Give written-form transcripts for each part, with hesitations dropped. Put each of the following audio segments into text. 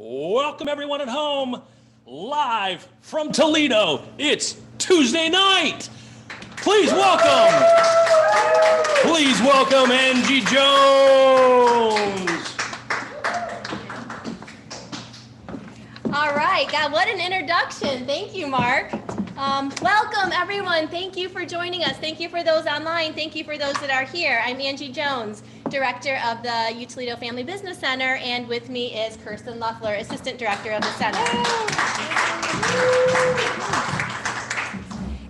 Welcome everyone at home, live from Toledo. It's Tuesday night. Please welcome Angie Jones. All right, God, what an introduction. Thank you, Mark. Welcome, everyone. Thank you for joining us. Thank you for those online. Thank you for those that are here. I'm Angie Jones, Director of the UToledo Family Business Center, and with me is Kirsten Loeffler, Assistant Director of the Center.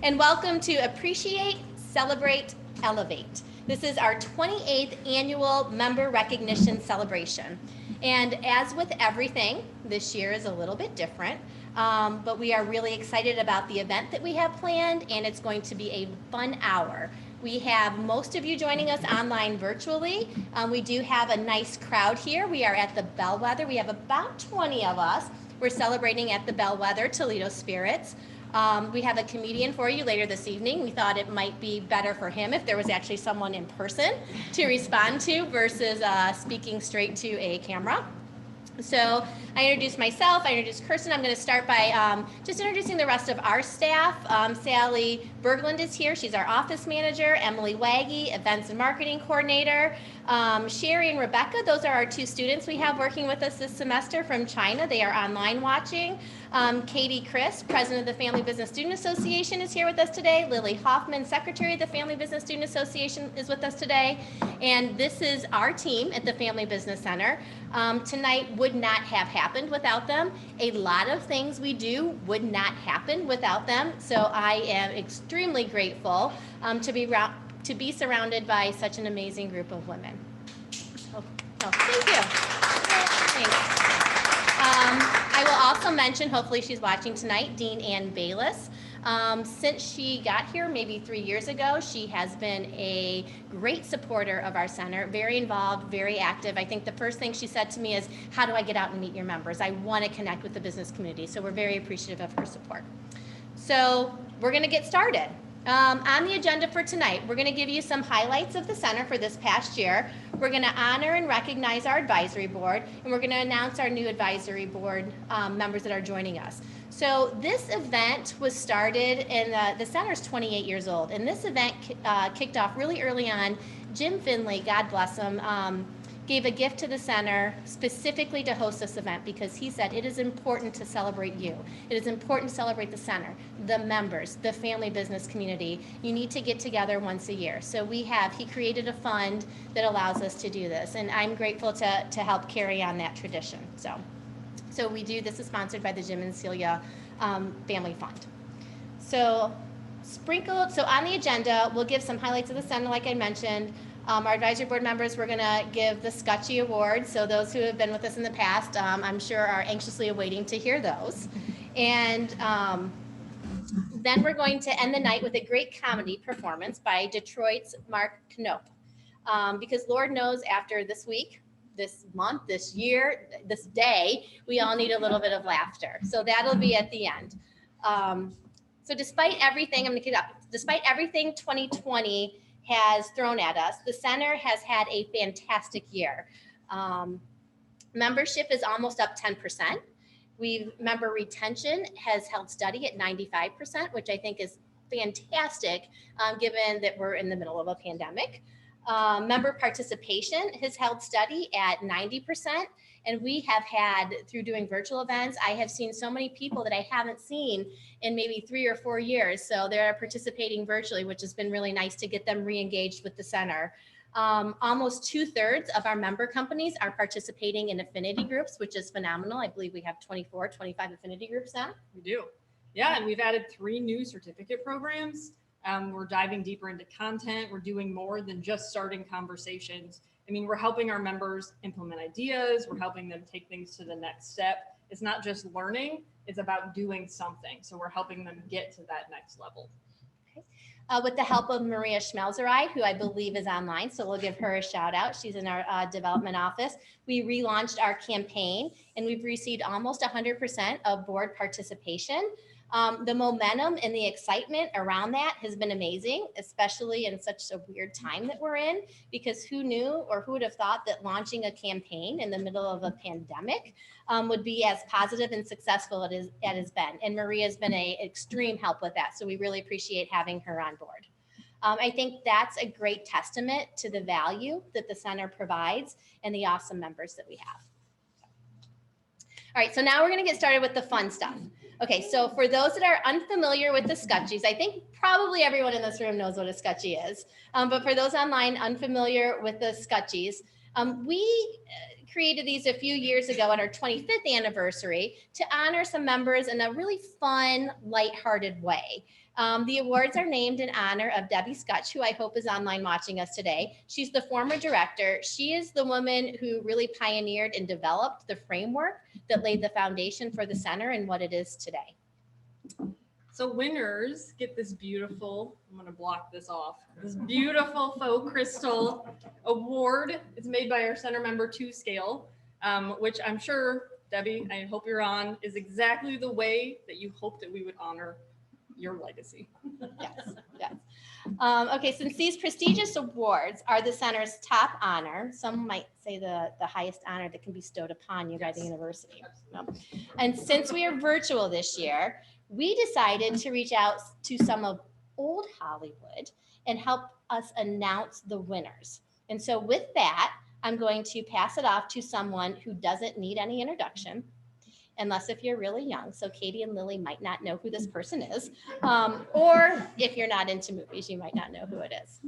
And welcome to Appreciate, Celebrate, Elevate. This is our 28th annual member recognition celebration. And as with everything, this year is a little bit different, but we are really excited about the event that we have planned, and it's going to be a fun hour. We have most of you joining us online virtually. We do have a nice crowd here. We are at the Bellwether. We have about 20 of us. We're celebrating at the Bellwether Toledo Spirits. We have a comedian for you later this evening. We thought it might be better for him if there was actually someone in person to respond to versus speaking straight to a camera. So I introduced myself, I introduced Kirsten. I'm going to start by just introducing the rest of our staff. Sally Berglund is here. She's our office manager. Emily Waggy, events and marketing coordinator. Sherry and Rebecca, those are our two students we have working with us this semester from China. They are online watching. Katie Chris, president of the Family Business Student Association, is here with us today. Lily Hoffman, secretary of the Family Business Student Association, is with us today. And this is our team at the Family Business Center. Tonight would not have happened without them. A lot of things we do would not happen without them. So I am extremely grateful to be surrounded by such an amazing group of women. Thank you. Thanks. I will also mention, hopefully she's watching tonight, Dean Ann Bayless. Since she got here maybe 3 years ago, she has been a great supporter of our center, very involved, very active. I think the first thing she said to me is, how do I get out and meet your members? I want to connect with the business community. So we're very appreciative of her support. So we're going to get started. On the agenda for tonight, we're going to give you some highlights of the center for this past year. We're going to honor and recognize our advisory board, and we're going to announce our new advisory board members that are joining us. So this event was started, and the center is 28 years old, and this event kicked off really early on. Jim Finley, God bless him, gave a gift to the center specifically to host this event because he said it is important to celebrate you. It is important to celebrate the center, the members, the family business community. You need to get together once a year. So he created a fund that allows us to do this, and I'm grateful to help carry on that tradition. So we do, this is sponsored by the Jim and Celia Family Fund. So on the agenda, we'll give some highlights of the center like I mentioned. Our advisory board members, we're going to give the Skutchie Awards. So those who have been with us in the past, I'm sure are anxiously awaiting to hear those. And then we're going to end the night with a great comedy performance by Detroit's Mark Knope. Because Lord knows after this week, this month, this year, this day, we all need a little bit of laughter. So that'll be at the end. So despite everything, I'm going to get up. Despite everything 2020 has thrown at us, the center has had a fantastic year. Membership is almost up 10%. Member retention has held steady at 95%, which I think is fantastic given that we're in the middle of a pandemic. Member participation has held steady at 90%. And we have had, through doing virtual events, I have seen so many people that I haven't seen in maybe 3 or 4 years. So they're participating virtually, which has been really nice to get them re-engaged with the center. Almost 2/3 of our member companies are participating in affinity groups, which is phenomenal. I believe we have 24, 25 affinity groups now. We do. Yeah, and we've added 3 new certificate programs. We're diving deeper into content. We're doing more than just starting conversations. I mean, we're helping our members implement ideas. We're helping them take things to the next step. It's not just learning, it's about doing something. So we're helping them get to that next level. Okay. With the help of Maria Schmelzerei, who I believe is online, so we'll give her a shout out. She's in our development office. We relaunched our campaign, and we've received almost 100% of board participation. The momentum and the excitement around that has been amazing, especially in such a weird time that we're in, because who knew or who would have thought that launching a campaign in the middle of a pandemic would be as positive and successful as it has been. And Maria's been an extreme help with that. So we really appreciate having her on board. I think that's a great testament to the value that the center provides and the awesome members that we have. All right, so now we're going to get started with the fun stuff. Okay, so for those that are unfamiliar with the Scutchies, I think probably everyone in this room knows what a Scutchie is. But for those online unfamiliar with the Scutchies, we created these a few years ago on our 25th anniversary to honor some members in a really fun, lighthearted way. The awards are named in honor of Debbie Scutch, who I hope is online watching us today. She's the former director. She is the woman who really pioneered and developed the framework that laid the foundation for the center and what it is today. So winners get this beautiful, I'm going to block this off, this beautiful faux crystal award. It's made by our center member 2 scale, which I'm sure, Debbie, I hope you're on, is exactly the way that you hope that we would honor your legacy. Yes. Okay, since these prestigious awards are the center's top honor, some might say the highest honor that can be bestowed upon you by the university. And since we are virtual this year, we decided to reach out to some of old Hollywood and help us announce the winners. And so with that, I'm going to pass it off to someone who doesn't need any introduction, unless if you're really young. So Katie and Lily might not know who this person is. Or if you're not into movies, you might not know who it is.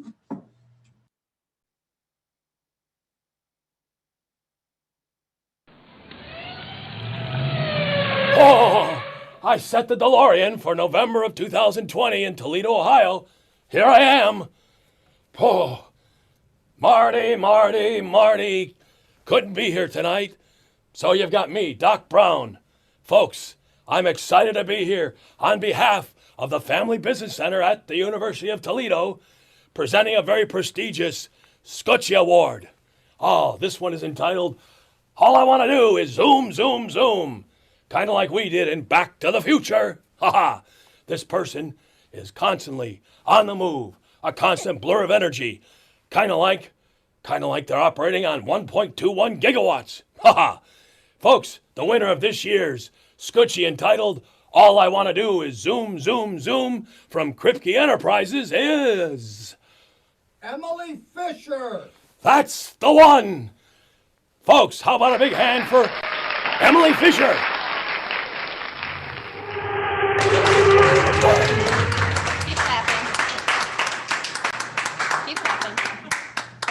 Oh, I set the DeLorean for November of 2020 in Toledo, Ohio. Here I am. Oh, Marty couldn't be here tonight. So you've got me, Doc Brown. Folks, I'm excited to be here on behalf of the Family Business Center at the University of Toledo, presenting a very prestigious Skutchie Award. Oh, this one is entitled, All I Want to Do is Zoom, Zoom, Zoom. Kind of like we did in Back to the Future. Haha. This person is constantly on the move, a constant blur of energy. Kind of like they're operating on 1.21 gigawatts. Haha. Folks, the winner of this year's Scutchie entitled All I Want to Do is Zoom, Zoom, Zoom from Kripke Enterprises is Emily Fisher. That's the one. Folks, how about a big hand for Emily Fisher? Keep clapping. Keep clapping.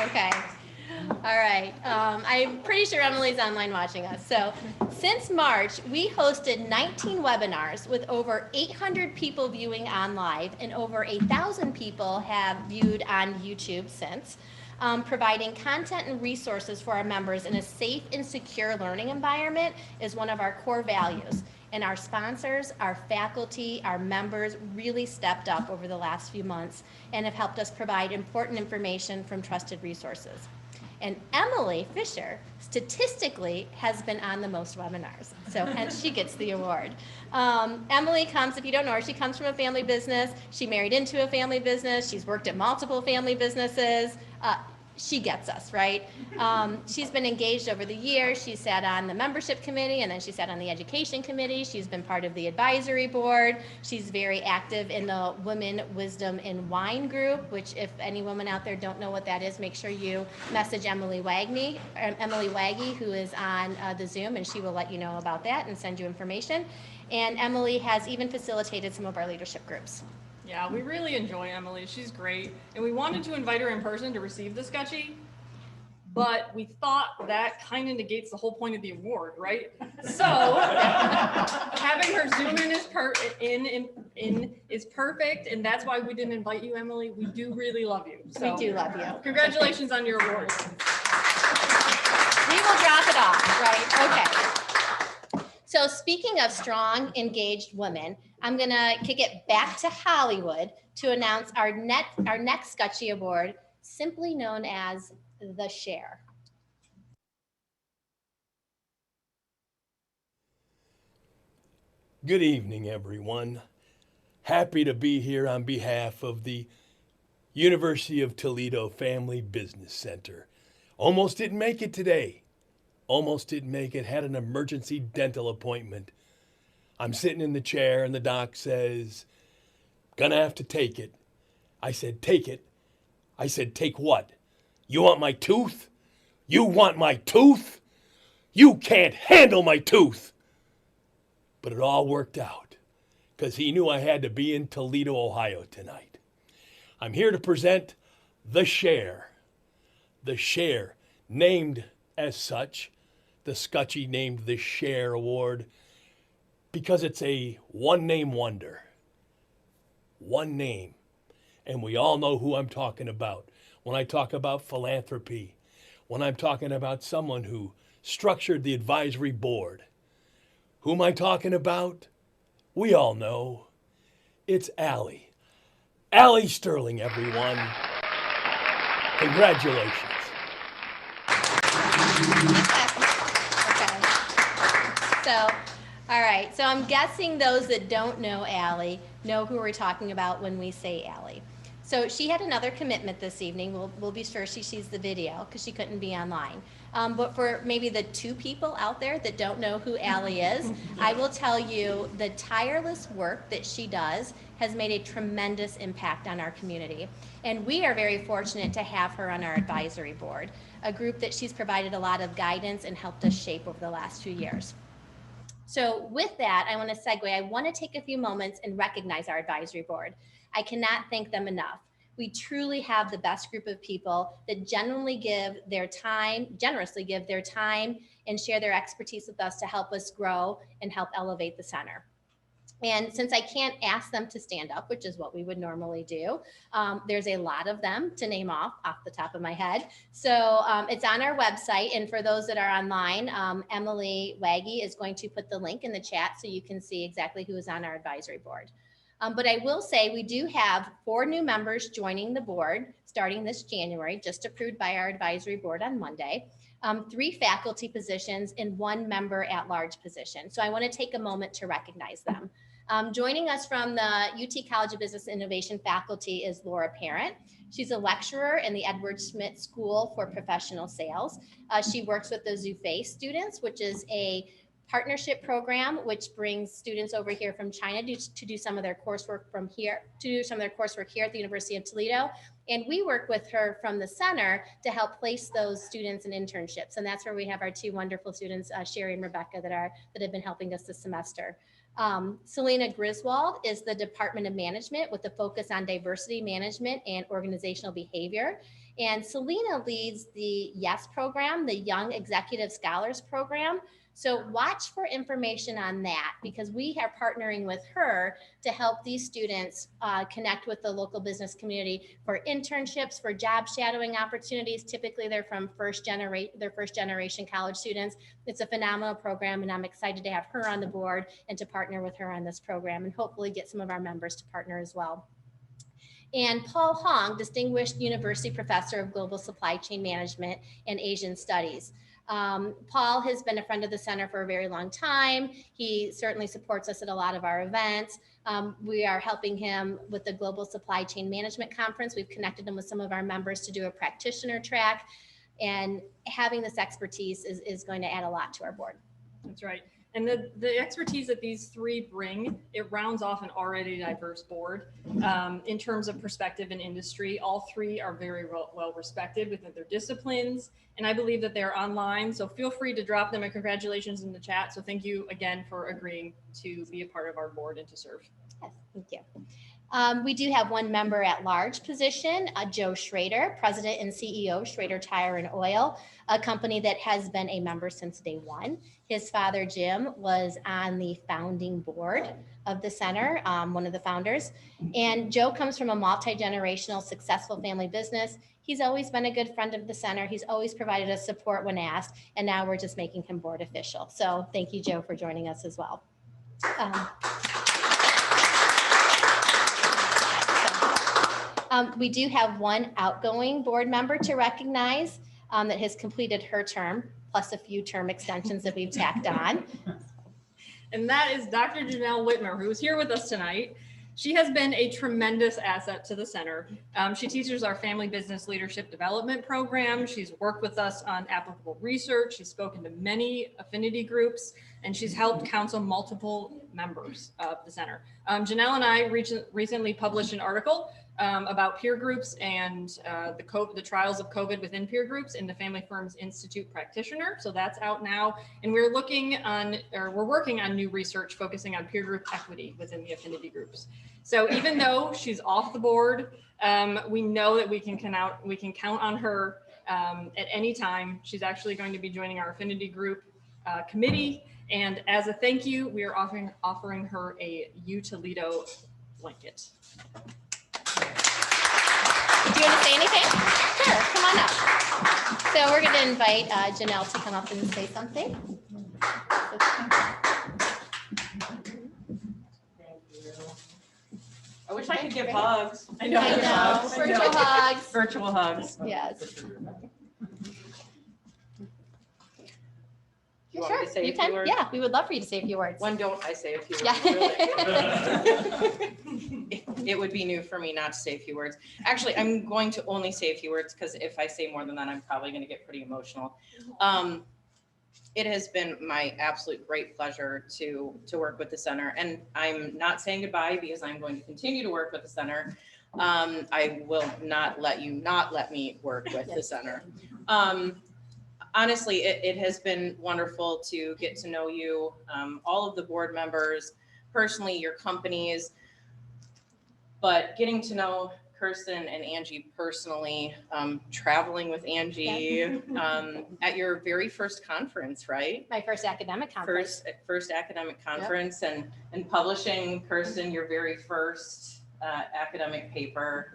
Okay. All right. I'm pretty sure Emily's online watching us. So since March, we hosted 19 webinars with over 800 people viewing on live, and over 1,000 people have viewed on YouTube since. Providing content and resources for our members in a safe and secure learning environment is one of our core values. And our sponsors, our faculty, our members really stepped up over the last few months and have helped us provide important information from trusted resources. And Emily Fisher statistically has been on the most webinars, so hence she gets the award. Emily comes, if you don't know her, she comes from a family business. She married into a family business. She's worked at multiple family businesses. She gets us, right? She's been engaged over the years. She sat on the membership committee, and then she sat on the education committee. She's been part of the advisory board. She's very active in the Women, Wisdom, and Wine group, which if any women out there don't know what that is, make sure you message Emily Waggy, who is on the Zoom, and she will let you know about that and send you information. And Emily has even facilitated some of our leadership groups. Yeah, we really enjoy Emily. She's great. And we wanted to invite her in person to receive the Scutchie, but we thought that kind of negates the whole point of the award, right? So having her Zoom in is perfect, and that's why we didn't invite you, Emily. We do really love you. So We do love you. congratulations on your award. We will drop it off, right? Okay. So speaking of strong, engaged women, I'm gonna kick it back to Hollywood to announce our next Scutchie Award, simply known as the Share. Good evening, everyone. Happy to be here on behalf of the University of Toledo Family Business Center. Almost didn't make it today. Almost didn't make it. Had an emergency dental appointment. I'm sitting in the chair and the doc says, gonna have to take it. I said, take it? I said, take what? You want my tooth? You want my tooth? You can't handle my tooth. But it all worked out because he knew I had to be in Toledo, Ohio tonight. I'm here to present the Share. The Share, named as such, the Scutchie named the Share Award because it's a one-name wonder. One name. And we all know who I'm talking about when I talk about philanthropy, when I'm talking about someone who structured the advisory board. Who am I talking about? We all know. It's Allie. Allie Sterling, everyone. Congratulations. Okay. So, all right. So I'm guessing those that don't know Allie know who we're talking about when we say Allie. So she had another commitment this evening. We'll be sure she sees the video because she couldn't be online. But for maybe the two people out there that don't know who Allie is, I will tell you the tireless work that she does has made a tremendous impact on our community. And we are very fortunate to have her on our advisory board, a group that she's provided a lot of guidance and helped us shape over the last few years. So with that, I want to segue. I want to take a few moments and recognize our advisory board. I cannot thank them enough. We truly have the best group of people that generously give their time and share their expertise with us to help us grow and help elevate the center. And since I can't ask them to stand up, which is what we would normally do, there's a lot of them to name off the top of my head. So it's on our website. And for those that are online, Emily Waggy is going to put the link in the chat so you can see exactly who is on our advisory board. But I will say we do have 4 new members joining the board starting this January, just approved by our advisory board on Monday. 3 faculty positions and 1 member at large position. So I want to take a moment to recognize them. Joining us from the UT College of Business Innovation faculty is Laura Parent. She's a lecturer in the Edward Schmidt School for Professional Sales. She works with the Zufei students, which is a partnership program which brings students over here from China to do some of their coursework here at the University of Toledo. And we work with her from the center to help place those students in internships. And that's where we have our 2 wonderful students, Sherry and Rebecca, that have been helping us this semester. Selena Griswold is the Department of Management with a focus on diversity management and organizational behavior. And Selena leads the YES program, the Young Executive Scholars Program. So watch for information on that because we are partnering with her to help these students connect with the local business community for internships, for job shadowing opportunities. Typically, they're from first generation college students. It's a phenomenal program, and I'm excited to have her on the board and to partner with her on this program and hopefully get some of our members to partner as well. And Paul Hong, Distinguished University Professor of Global Supply Chain Management and Asian Studies. Paul has been a friend of the center for a very long time. He certainly supports us at a lot of our events. We are helping him with the Global Supply Chain Management Conference. We've connected him with some of our members to do a practitioner track. And having this expertise is going to add a lot to our board. That's right. And the expertise that these 3 bring, it rounds off an already diverse board. In terms of perspective and industry, all 3 are very well respected within their disciplines. And I believe that they're online. So feel free to drop them a congratulations in the chat. So thank you again for agreeing to be a part of our board and to serve. Yes, thank you. We do have 1 member at large position, Joe Schrader, President and CEO, Schrader Tire and Oil, a company that has been a member since day 1. His father, Jim, was on the founding board of the center, one of the founders. And Joe comes from a multi-generational successful family business. He's always been a good friend of the center. He's always provided us support when asked. And now we're just making him board official. So thank you, Joe, for joining us as well. We do have 1 outgoing board member to recognize that has completed her term, plus a few term extensions that we've tacked on. And that is Dr. Janelle Whitmer, who is here with us tonight. She has been a tremendous asset to the center. She teaches our family business leadership development program. She's worked with us on applicable research. She's spoken to many affinity groups, and she's helped counsel multiple members of the center. Janelle and I recently published an article about peer groups and the trials of COVID within peer groups in the Family Firms Institute practitioner. So that's out now. And we're working on new research focusing on peer group equity within the affinity groups. So even though she's off the board, we know that we can count on her at any time. She's actually going to be joining our affinity group committee. And as a thank you, we are offering her a UToledo blanket. Do you want to say anything? Sure, come on up. So we're going to invite Janelle to come up and say something. I wish I could give hugs. I know. Virtual hugs. Virtual hugs. Yes. You want me to say a few words? Yeah, we would love for you to say a few words. When don't I say a few words? Yeah. Really? It would be new for me not to say a few words. Actually, I'm going to only say a few words because if I say more than that, I'm probably going to get pretty emotional. It has been my absolute great pleasure to work with the center, and I'm not saying goodbye because I'm going to continue to work with the center. I will not let you not let me work with the center. Honestly, it has been wonderful to get to know you, all of the board members, personally, your companies, but getting to know Kirsten and Angie personally, traveling with Angie at your very first conference, right? My first academic conference. First academic conference, and publishing, Kirsten, your very first academic paper.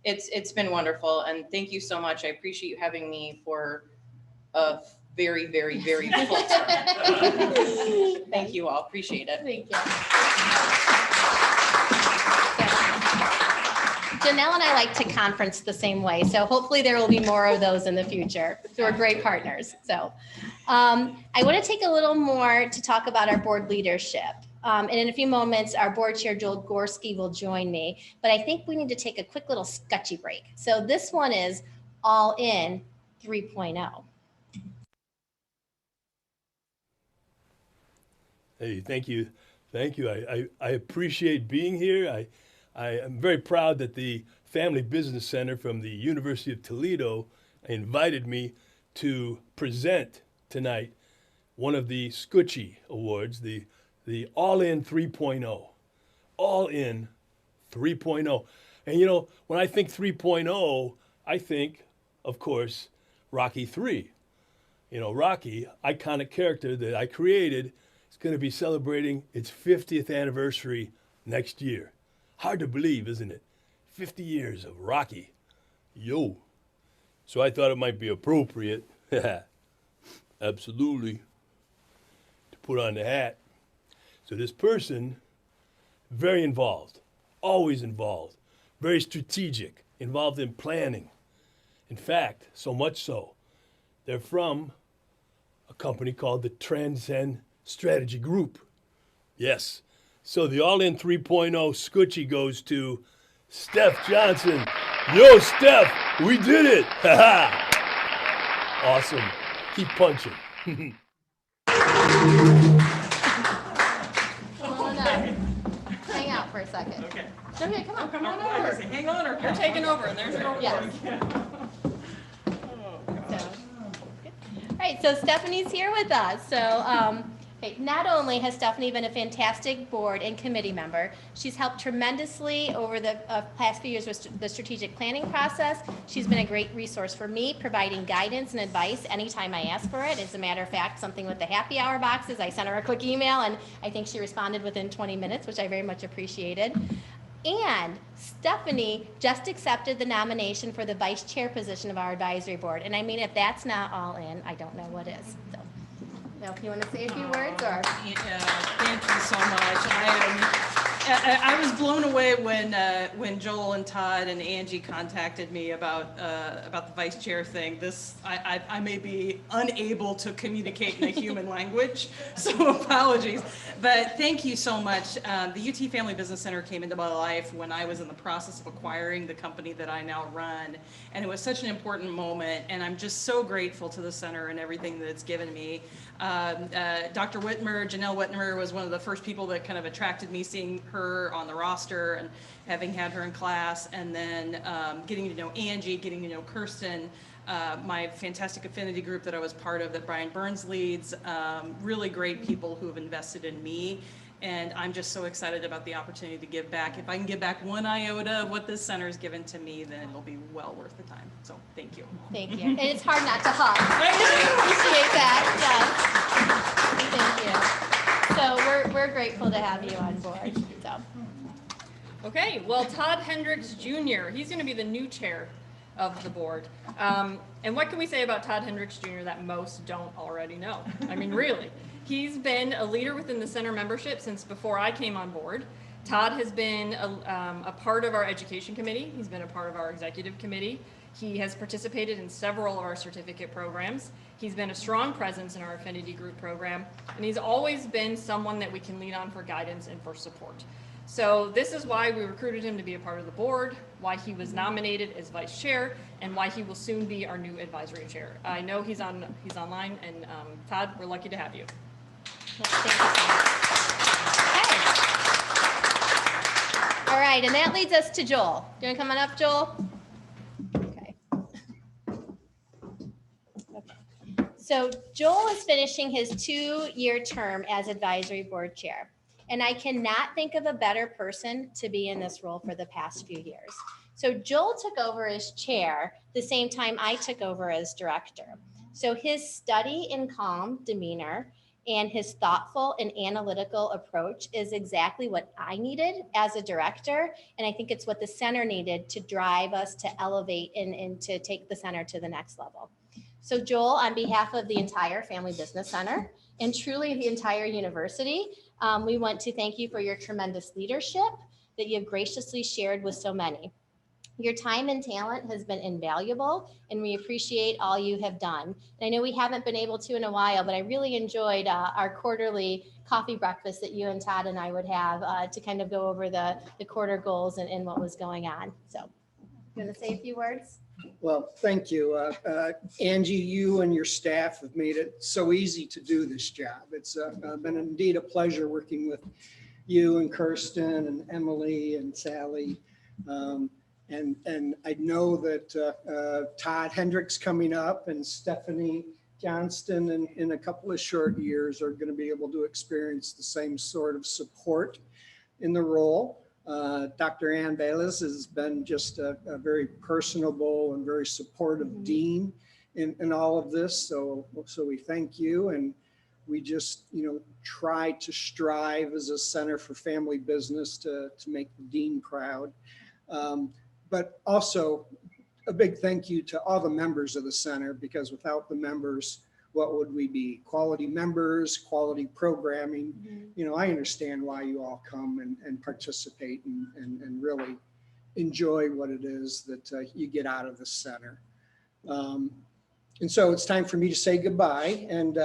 It's been wonderful, and thank you so much. I appreciate you having me for a very, very, very full term. Thank you all. Appreciate it. Thank you. Janelle and I like to conference the same way, so hopefully there will be more of those in the future. So we're great partners. So I want to take a little more to talk about our board leadership. And in a few moments, our board chair, Joel Gorski, will join me. But I think we need to take a quick little Scutchy break. So this one is All In 3.0. Hey, thank you. Thank you. I appreciate being here. I am very proud that the Family Business Center from the University of Toledo invited me to present tonight one of the Skutchie Awards, the All In 3.0. All In 3.0. And you know, when I think 3.0, I think, of course, Rocky 3. You know, Rocky, iconic character that I created, is going to be celebrating its 50th anniversary next year. Hard to believe, isn't it? 50 years of Rocky. Yo. So I thought it might be appropriate, absolutely, to put on the hat. So this person, very involved, always involved, very strategic, involved in planning. In fact, so much so, they're from a company called the Transcend Strategy Group. Yes. So the All In 3.0 Scutchie goes to Steph Johnson. Yo, Steph, we did it. Awesome. Keep punching. Come on up. Hang out for a second. Okay. Okay, come on. Come on over. Hang on, or You're taking over, and there's your Yes. So, all right, so Stephanie's here with us. So not only has Stephanie been a fantastic board and committee member, she's helped tremendously over the past few years with the strategic planning process. She's been a great resource for me, providing guidance and advice anytime I ask for it. As a matter of fact, something with the happy hour boxes, I sent her a quick email, and I think she responded within 20 minutes, which I very much appreciated. And Stephanie just accepted the nomination for the vice chair position of our advisory board. And I mean, if that's not all in, I don't know what is. So, now, if you want to say a few words, or thank you so much. I was blown away when Joel and Todd and Angie contacted me about the vice chair thing. I may be unable to communicate in a human language, so apologies. But thank you so much. The UT Family Business Center came into my life when I was in the process of acquiring the company that I now run, and it was such an important moment. And I'm just so grateful to the center and everything that it's given me. Dr. Whitmer, Janelle Whitmer, was one of the first people that kind of attracted me, seeing her on the roster and having had her in class, and then getting to know Angie, getting to know Kirsten, my fantastic affinity group that I was part of that Brian Burns leads, really great people who have invested in me. And I'm just so excited about the opportunity to give back. If I can give back one iota of what this center has given to me, then it'll be well worth the time. So thank you. Thank you. And it's hard not to hug. Appreciate that. Thank you. So we're grateful to have you on board. So. Okay, well, Todd Hendricks Jr., he's going to be the new chair of the board. And what can we say about Todd Hendricks Jr. that most don't already know? I mean, really. He's been a leader within the center membership since before I came on board. Todd has been a part of our education committee. He's been a part of our executive committee. He has participated in several of our certificate programs. He's been a strong presence in our affinity group program, and he's always been someone that we can lean on for guidance and for support. So this is why we recruited him to be a part of the board, why he was nominated as vice chair, and why he will soon be our new advisory chair. I know he's online, and Todd, we're lucky to have you. Thank you so much. Okay. All right, and that leads us to Joel. Do you want to come on up, Joel? Okay. So Joel is finishing his 2-year term as advisory board chair. And I cannot think of a better person to be in this role for the past few years. So Joel took over as chair the same time I took over as director. So his steady and calm demeanor and his thoughtful and analytical approach is exactly what I needed as a director. And I think it's what the center needed to drive us to elevate and to take the center to the next level. So Joel, on behalf of the entire Family Business Center and truly the entire university, we want to thank you for your tremendous leadership that you have graciously shared with so many. Your time and talent has been invaluable, and we appreciate all you have done. And I know we haven't been able to in a while, but I really enjoyed our quarterly coffee breakfast that you and Todd and I would have to kind of go over the quarter goals and what was going on. So, you want to say a few words? Well, thank you. Angie, you and your staff have made it so easy to do this job. It's been indeed a pleasure working with you and Kirsten and Emily and Sally. And I know that Todd Hendricks coming up and Stephanie Johnston in a couple of short years are going to be able to experience the same sort of support in the role. Dr. Ann Bayless has been just a very personable and very supportive dean in all of this. So we thank you, and we just try to strive as a Center for Family Business to make the dean proud. But also a big thank you to all the members of the center, because without the members, what would we be? Quality members, quality programming. I understand why you all come and participate and really enjoy what it is that you get out of the center. And so it's time for me to say goodbye. And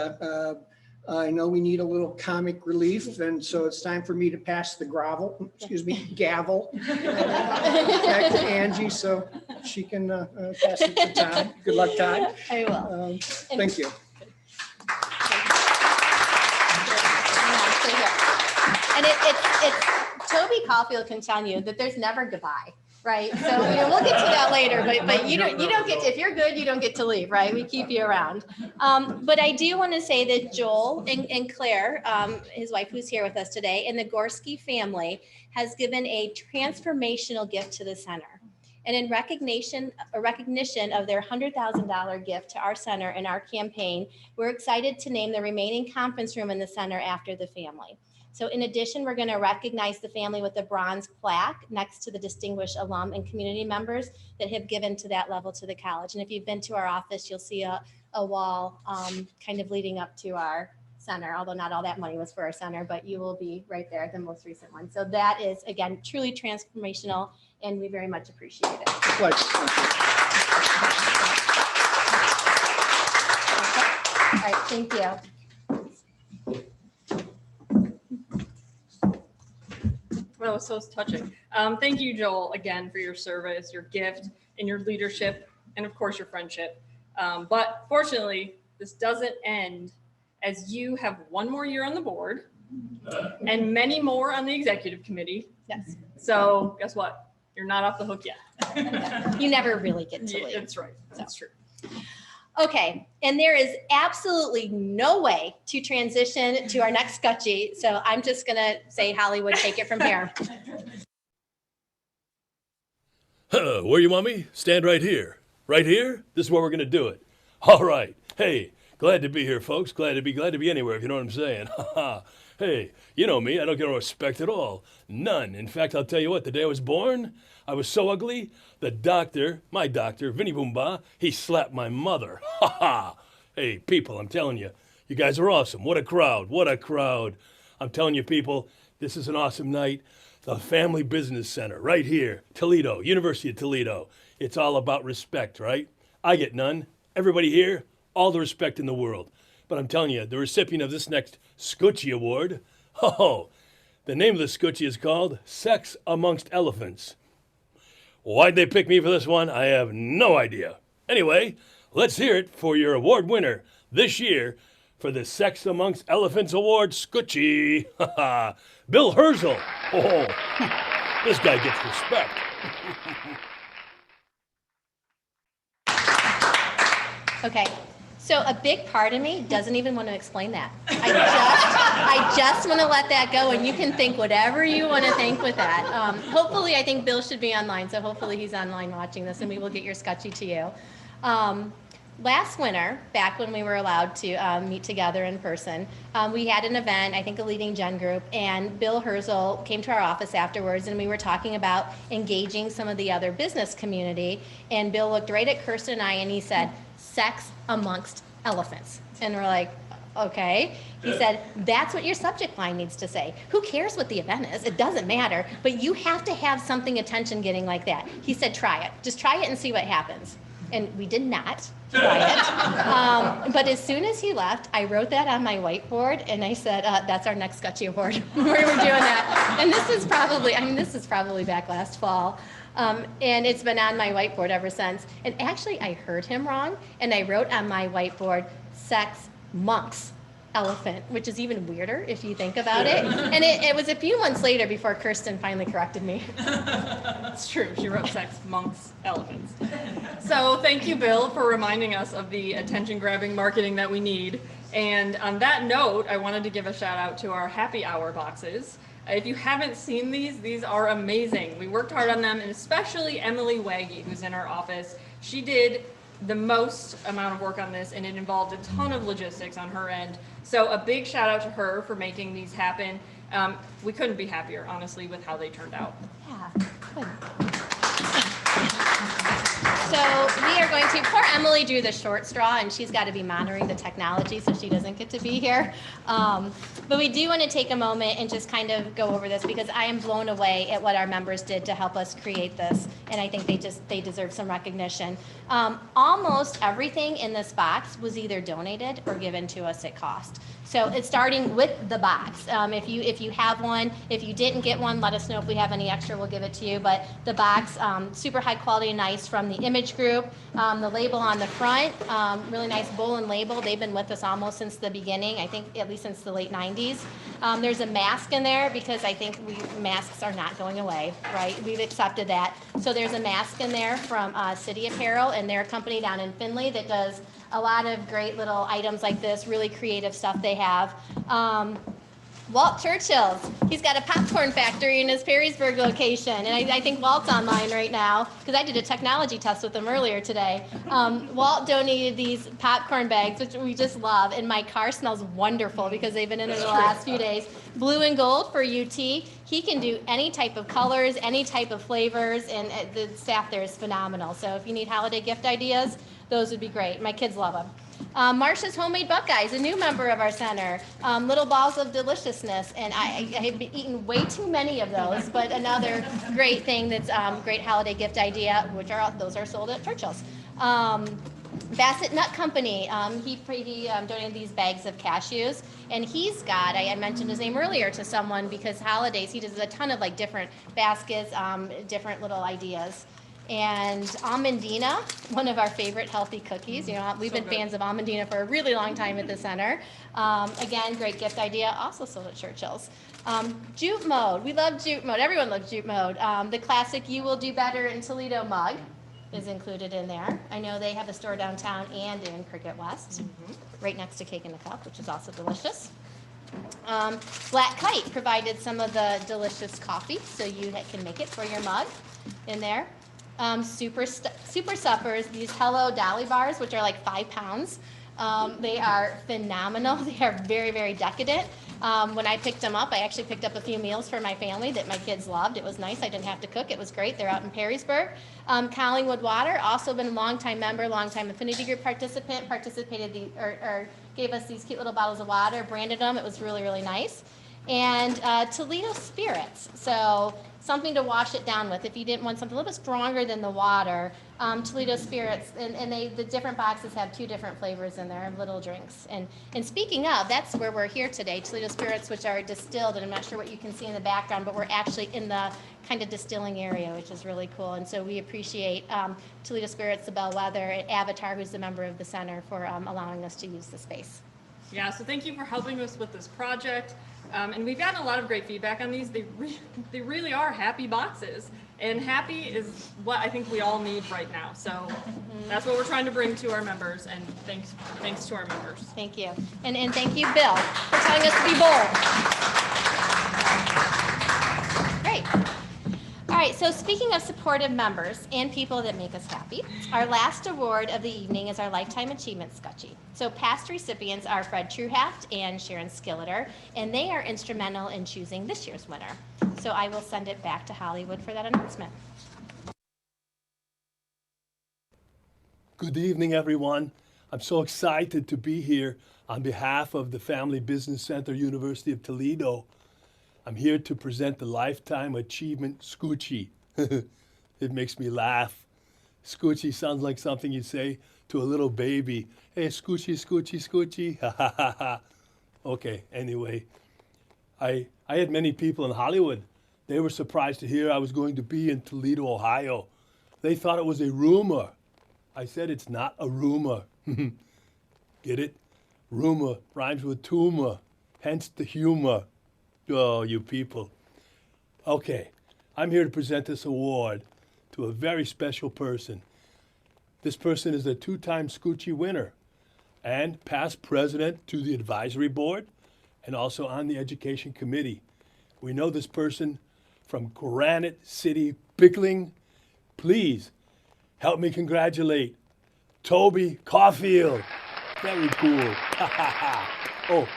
I know we need a little comic relief, and so it's time for me to pass the gavel back to Angie so she can pass it to Todd. Good luck, Todd. I will. Thank you. And it's Toby Caulfield can tell you that there's never goodbye, right? So we'll get to that later, but you don't get to, if you're good, you don't get to leave, right? We keep you around. But I do want to say that Joel and Claire, his wife who's here with us today, and the Gorski family has given a transformational gift to the center. And in recognition of their $100,000 gift to our center and our campaign, we're excited to name the remaining conference room in the center after the family. So in addition, we're going to recognize the family with a bronze plaque next to the distinguished alum and community members that have given to that level to the college. And if you've been to our office, you'll see a wall kind of leading up to our center, although not all that money was for our center, but you will be right there, the most recent one. So that is, again, truly transformational, and we very much appreciate it. Pleasure. All right, thank you. Well, it was so touching. Thank you, Joel, again, for your service, your gift, and your leadership, and of course, your friendship. But fortunately, this doesn't end, as you have one more year on the board and many more on the executive committee. Yes. So guess what? You're not off the hook yet. You never really get to Yeah, leave. that's right. That's true. Okay, and there is absolutely no way to transition to our next Scutchy, so I'm just gonna say, Hollywood, take it from here. Where you want me? Stand right here. Right here? This is where we're going to do it. All right. Hey, glad to be here, folks. Glad to be anywhere, if you know what I'm saying. Hey, you know me. I don't get no respect at all. None. In fact, I'll tell you what, the day I was born, I was so ugly, the doctor, my doctor, Vinny Boomba, he slapped my mother. Ha ha. Hey, people, I'm telling you, you guys are awesome. What a crowd. What a crowd. I'm telling you, people, this is an awesome night. The Family Business Center, right here, Toledo, University of Toledo. It's all about respect, right? I get none. Everybody here, all the respect in the world. But I'm telling you, the recipient of this next Skutchie Award, the name of the Scutchie is called Sex Amongst Elephants. Why'd they pick me for this one? I have no idea. Anyway, let's hear it for your award winner this year for the Sex Amongst Elephants Award, Scutchie. Bill Herzl. Oh, this guy gets respect. Okay, so a big part of me doesn't even want to explain that. I just want to let that go, and you can think whatever you want to think with that. Hopefully, I think Bill should be online, so hopefully he's online watching this, and we will get your Scutchie to you. Last winter, back when we were allowed to meet together in person, we had an event, I think a leading gen group, and Bill Herzl came to our office afterwards, and we were talking about engaging some of the other business community, and Bill looked right at Kirsten and I, and he said, sex amongst elephants. And we're like, okay. He said, that's what your subject line needs to say. Who cares what the event is? It doesn't matter, but you have to have something attention getting like that. He said, try it. Just try it and see what happens. And we did not try it. But as soon as he left, I wrote that on my whiteboard, and I said, that's our next Skutchie Award. We're doing that. And this is probably back last fall. And it's been on my whiteboard ever since. And actually, I heard him wrong, and I wrote on my whiteboard, sex monks elephant, which is even weirder if you think about it. And it was a few months later before Kirsten finally corrected me. It's true. She wrote sex, monks, elephants. So thank you, Bill, for reminding us of the attention-grabbing marketing that we need. And on that note, I wanted to give a shout out to our happy hour boxes. If you haven't seen these are amazing. We worked hard on them, and especially Emily Waggy, who's in our office. She did the most amount of work on this, and it involved a ton of logistics on her end. So a big shout out to her for making these happen. We couldn't be happier, honestly, with how they turned out. Yeah, good. So we are going to, poor Emily drew the short straw, and she's got to be monitoring the technology, so she doesn't get to be here. But we do want to take a moment and just kind of go over this, because I am blown away at what our members did to help us create this, and I think they deserve some recognition. Almost everything in this box was either donated or given to us at cost. So it's starting with the box. If you have one, if you didn't get one, let us know. If we have any extra, we'll give it to you. But the box, super high quality, nice from the image group. The label on the front, really nice Bolin label. They've been with us almost since the beginning, I think at least since the late 90s. There's a mask in there because I think masks are not going away, right? We've accepted that. So there's a mask in there from City Apparel, and they're a company down in Findlay that does a lot of great little items like this, really creative stuff they have. Walt Churchill's, he's got a popcorn factory in his Perrysburg location, and I think Walt's online right now, because I did a technology test with him earlier today. Walt donated these popcorn bags, which we just love, and my car smells wonderful because they've been in there the last few days. Blue and gold for UT. He can do any type of colors, any type of flavors, and the staff there is phenomenal. So if you need holiday gift ideas, those would be great. My kids love them. Marcia's Homemade Buckeyes, a new member of our center. Little Balls of Deliciousness, and I have been eating way too many of those, but another great thing that's great holiday gift idea, those are sold at Churchill's. Bassett Nut Company, he donated these bags of cashews, and he's got, I mentioned his name earlier to someone because holidays, he does a ton of like different baskets, different little ideas. And Almondina, one of our favorite healthy cookies. You know, we've been fans of Almondina for a really long time at the center. Again, great gift idea, also sold at Churchill's. Jute Mode, we love Jute Mode. Everyone loves Jute Mode. The classic You Will Do Better in Toledo mug is included in there. I know they have a store downtown and in Cricket West, right next to Cake in the Cup, which is also delicious. Black Kite provided some of the delicious coffee, so you can make it for your mug in there. Super Suppers, these Hello Dolly bars, which are like 5 pounds. They are phenomenal. They are very, very decadent. When I picked them up, I actually picked up a few meals for my family that my kids loved. It was nice. I didn't have to cook. It was great. They're out in Perrysburg. Collingwood Water, also been a longtime member, longtime affinity group participant, or gave us these cute little bottles of water, branded them. It was really, really nice. And Toledo Spirits, so something to wash it down with. If you didn't want something a little bit stronger than the water, Toledo Spirits, and the different boxes have 2 different flavors in there, little drinks. And speaking of, that's where we're here today, Toledo Spirits, which are distilled, and I'm not sure what you can see in the background, but we're actually in the kind of distilling area, which is really cool. And so we appreciate Toledo Spirits, the Bellwether, and Avatar, who's a member of the center, for allowing us to use the space. Yeah, so thank you for helping us with this project. And we've gotten a lot of great feedback on these. They really are happy boxes. And happy is what I think we all need right now. So that's what we're trying to bring to our members. And thanks to our members. Thank you. And thank you, Bill, for telling us to be bold. Great. All right, so speaking of supportive members and people that make us happy, our last award of the evening is our Lifetime Achievement Scutchie. So past recipients are Fred Truhaft and Sharon Skilleter, and they are instrumental in choosing this year's winner. So I will send it back to Hollywood for that announcement. Good evening, everyone. I'm so excited to be here on behalf of the Family Business Center, University of Toledo. I'm here to present the Lifetime Achievement Scutchie. It makes me laugh. Scutchie sounds like something you'd say to a little baby. Hey, Scutchie, Scutchie, Scutchie. Ha ha ha ha. Okay, anyway. I had many people in Hollywood. They were surprised to hear I was going to be in Toledo, Ohio. They thought it was a rumor. I said it's not a rumor. Get it? Rumor rhymes with tumor, hence the humor. Oh, you people. Okay, I'm here to present this award to a very special person. This person is a 2-time Scutchie winner and past president to the advisory board and also on the education committee. We know this person from Granite City, Pickling. Please help me congratulate Toby Caulfield. Very cool. Oh,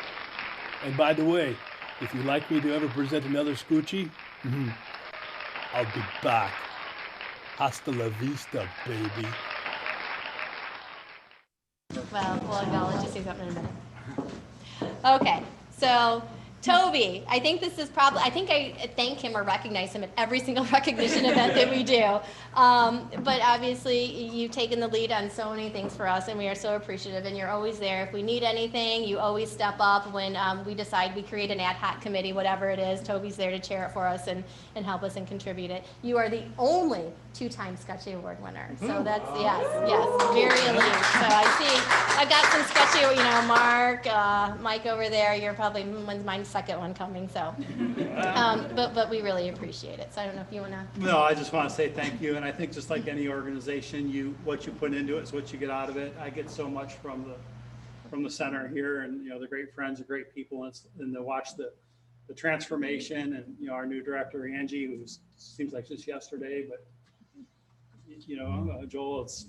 and by the way, if you'd like me to ever present another Scutchie, I'll be back. Hasta la vista, baby. Well, I'll let you say something in a minute. Okay, so Toby, I think I thank him or recognize him at every single recognition event that we do. But obviously, you've taken the lead on so many things for us, and we are so appreciative, and you're always there. If we need anything, you always step up when we decide we create an ad hoc committee, whatever it is. Toby's there to chair it for us and help us and contribute it. You are the only 2-time Skutchie Award winner. So that's, yes, very elite. So I see, I've got some Skutchie, Mark, Mike over there. You're probably, when's my second one coming? So, but we really appreciate it. So I don't know if you want to. No, I just want to say thank you. And I think just like any organization, what you put into it is what you get out of it. I get so much from the center here, and the great friends, the great people, and to watch the transformation, and our new director Angie, who seems like just yesterday, but Joel, it's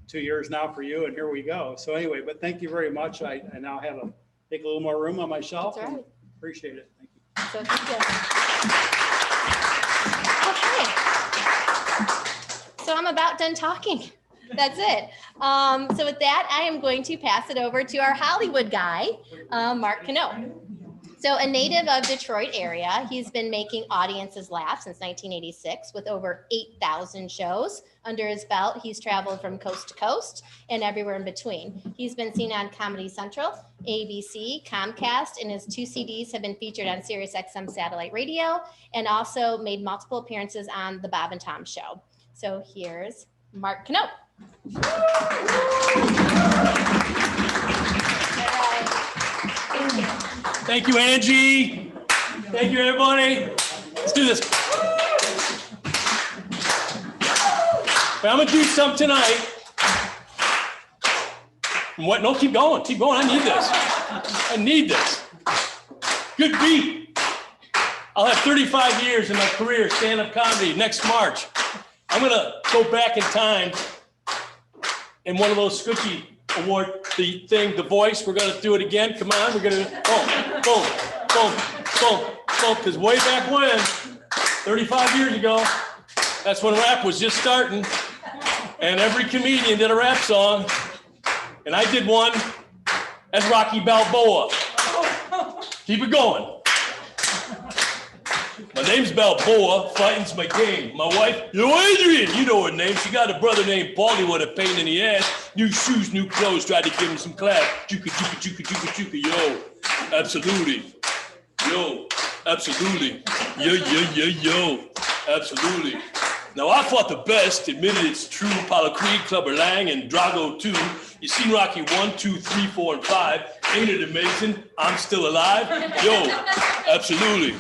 2 years now for you, and here we go. So anyway, but thank you very much. I now have take a little more room on my shelf. That's right. And appreciate it. Thank you. So thank you. Okay. So I'm about done talking. That's it. So with that, I am going to pass it over to our Hollywood guy, Mark Cano. So a native of Detroit area, he's been making audiences laugh since 1986 with over 8,000 shows under his belt. He's traveled from coast to coast and everywhere in between. He's been seen on Comedy Central, ABC, Comcast, and his 2 CDs have been featured on SiriusXM satellite radio and also made multiple appearances on The Bob and Tom Show. So here's Mark Cano. Thank you, Angie. Thank you, everybody. Let's do this. But I'm gonna do something tonight. What? No, keep going. Keep going. I need this. I need this. Good beat. I'll have 35 years in my career stand-up comedy next March. I'm gonna go back in time in one of those Skutchie Award, the voice. We're gonna do it again. Come on, we're gonna boom, boom, boom, boom, boom. Because way back when, 35 years ago, that's when rap was just starting, and every comedian did a rap song, and I did one as Rocky Balboa. Keep it going. My name's Balboa, fighting's my game. My wife, yo, Adrian, you know her name. She got a brother named Paulie with a pain in the ass. New shoes, new clothes, tried to give him some class. Juka, juka, juka, juka, juka, yo. Absolutely. Yo, absolutely. Yo. Absolutely. Now, I fought the best, admitted it's true. Apollo Creed, Clubber Lang, and Drago too. You seen Rocky 1, 2, 3, 4, and 5. Ain't it amazing? I'm still alive. Yo, absolutely.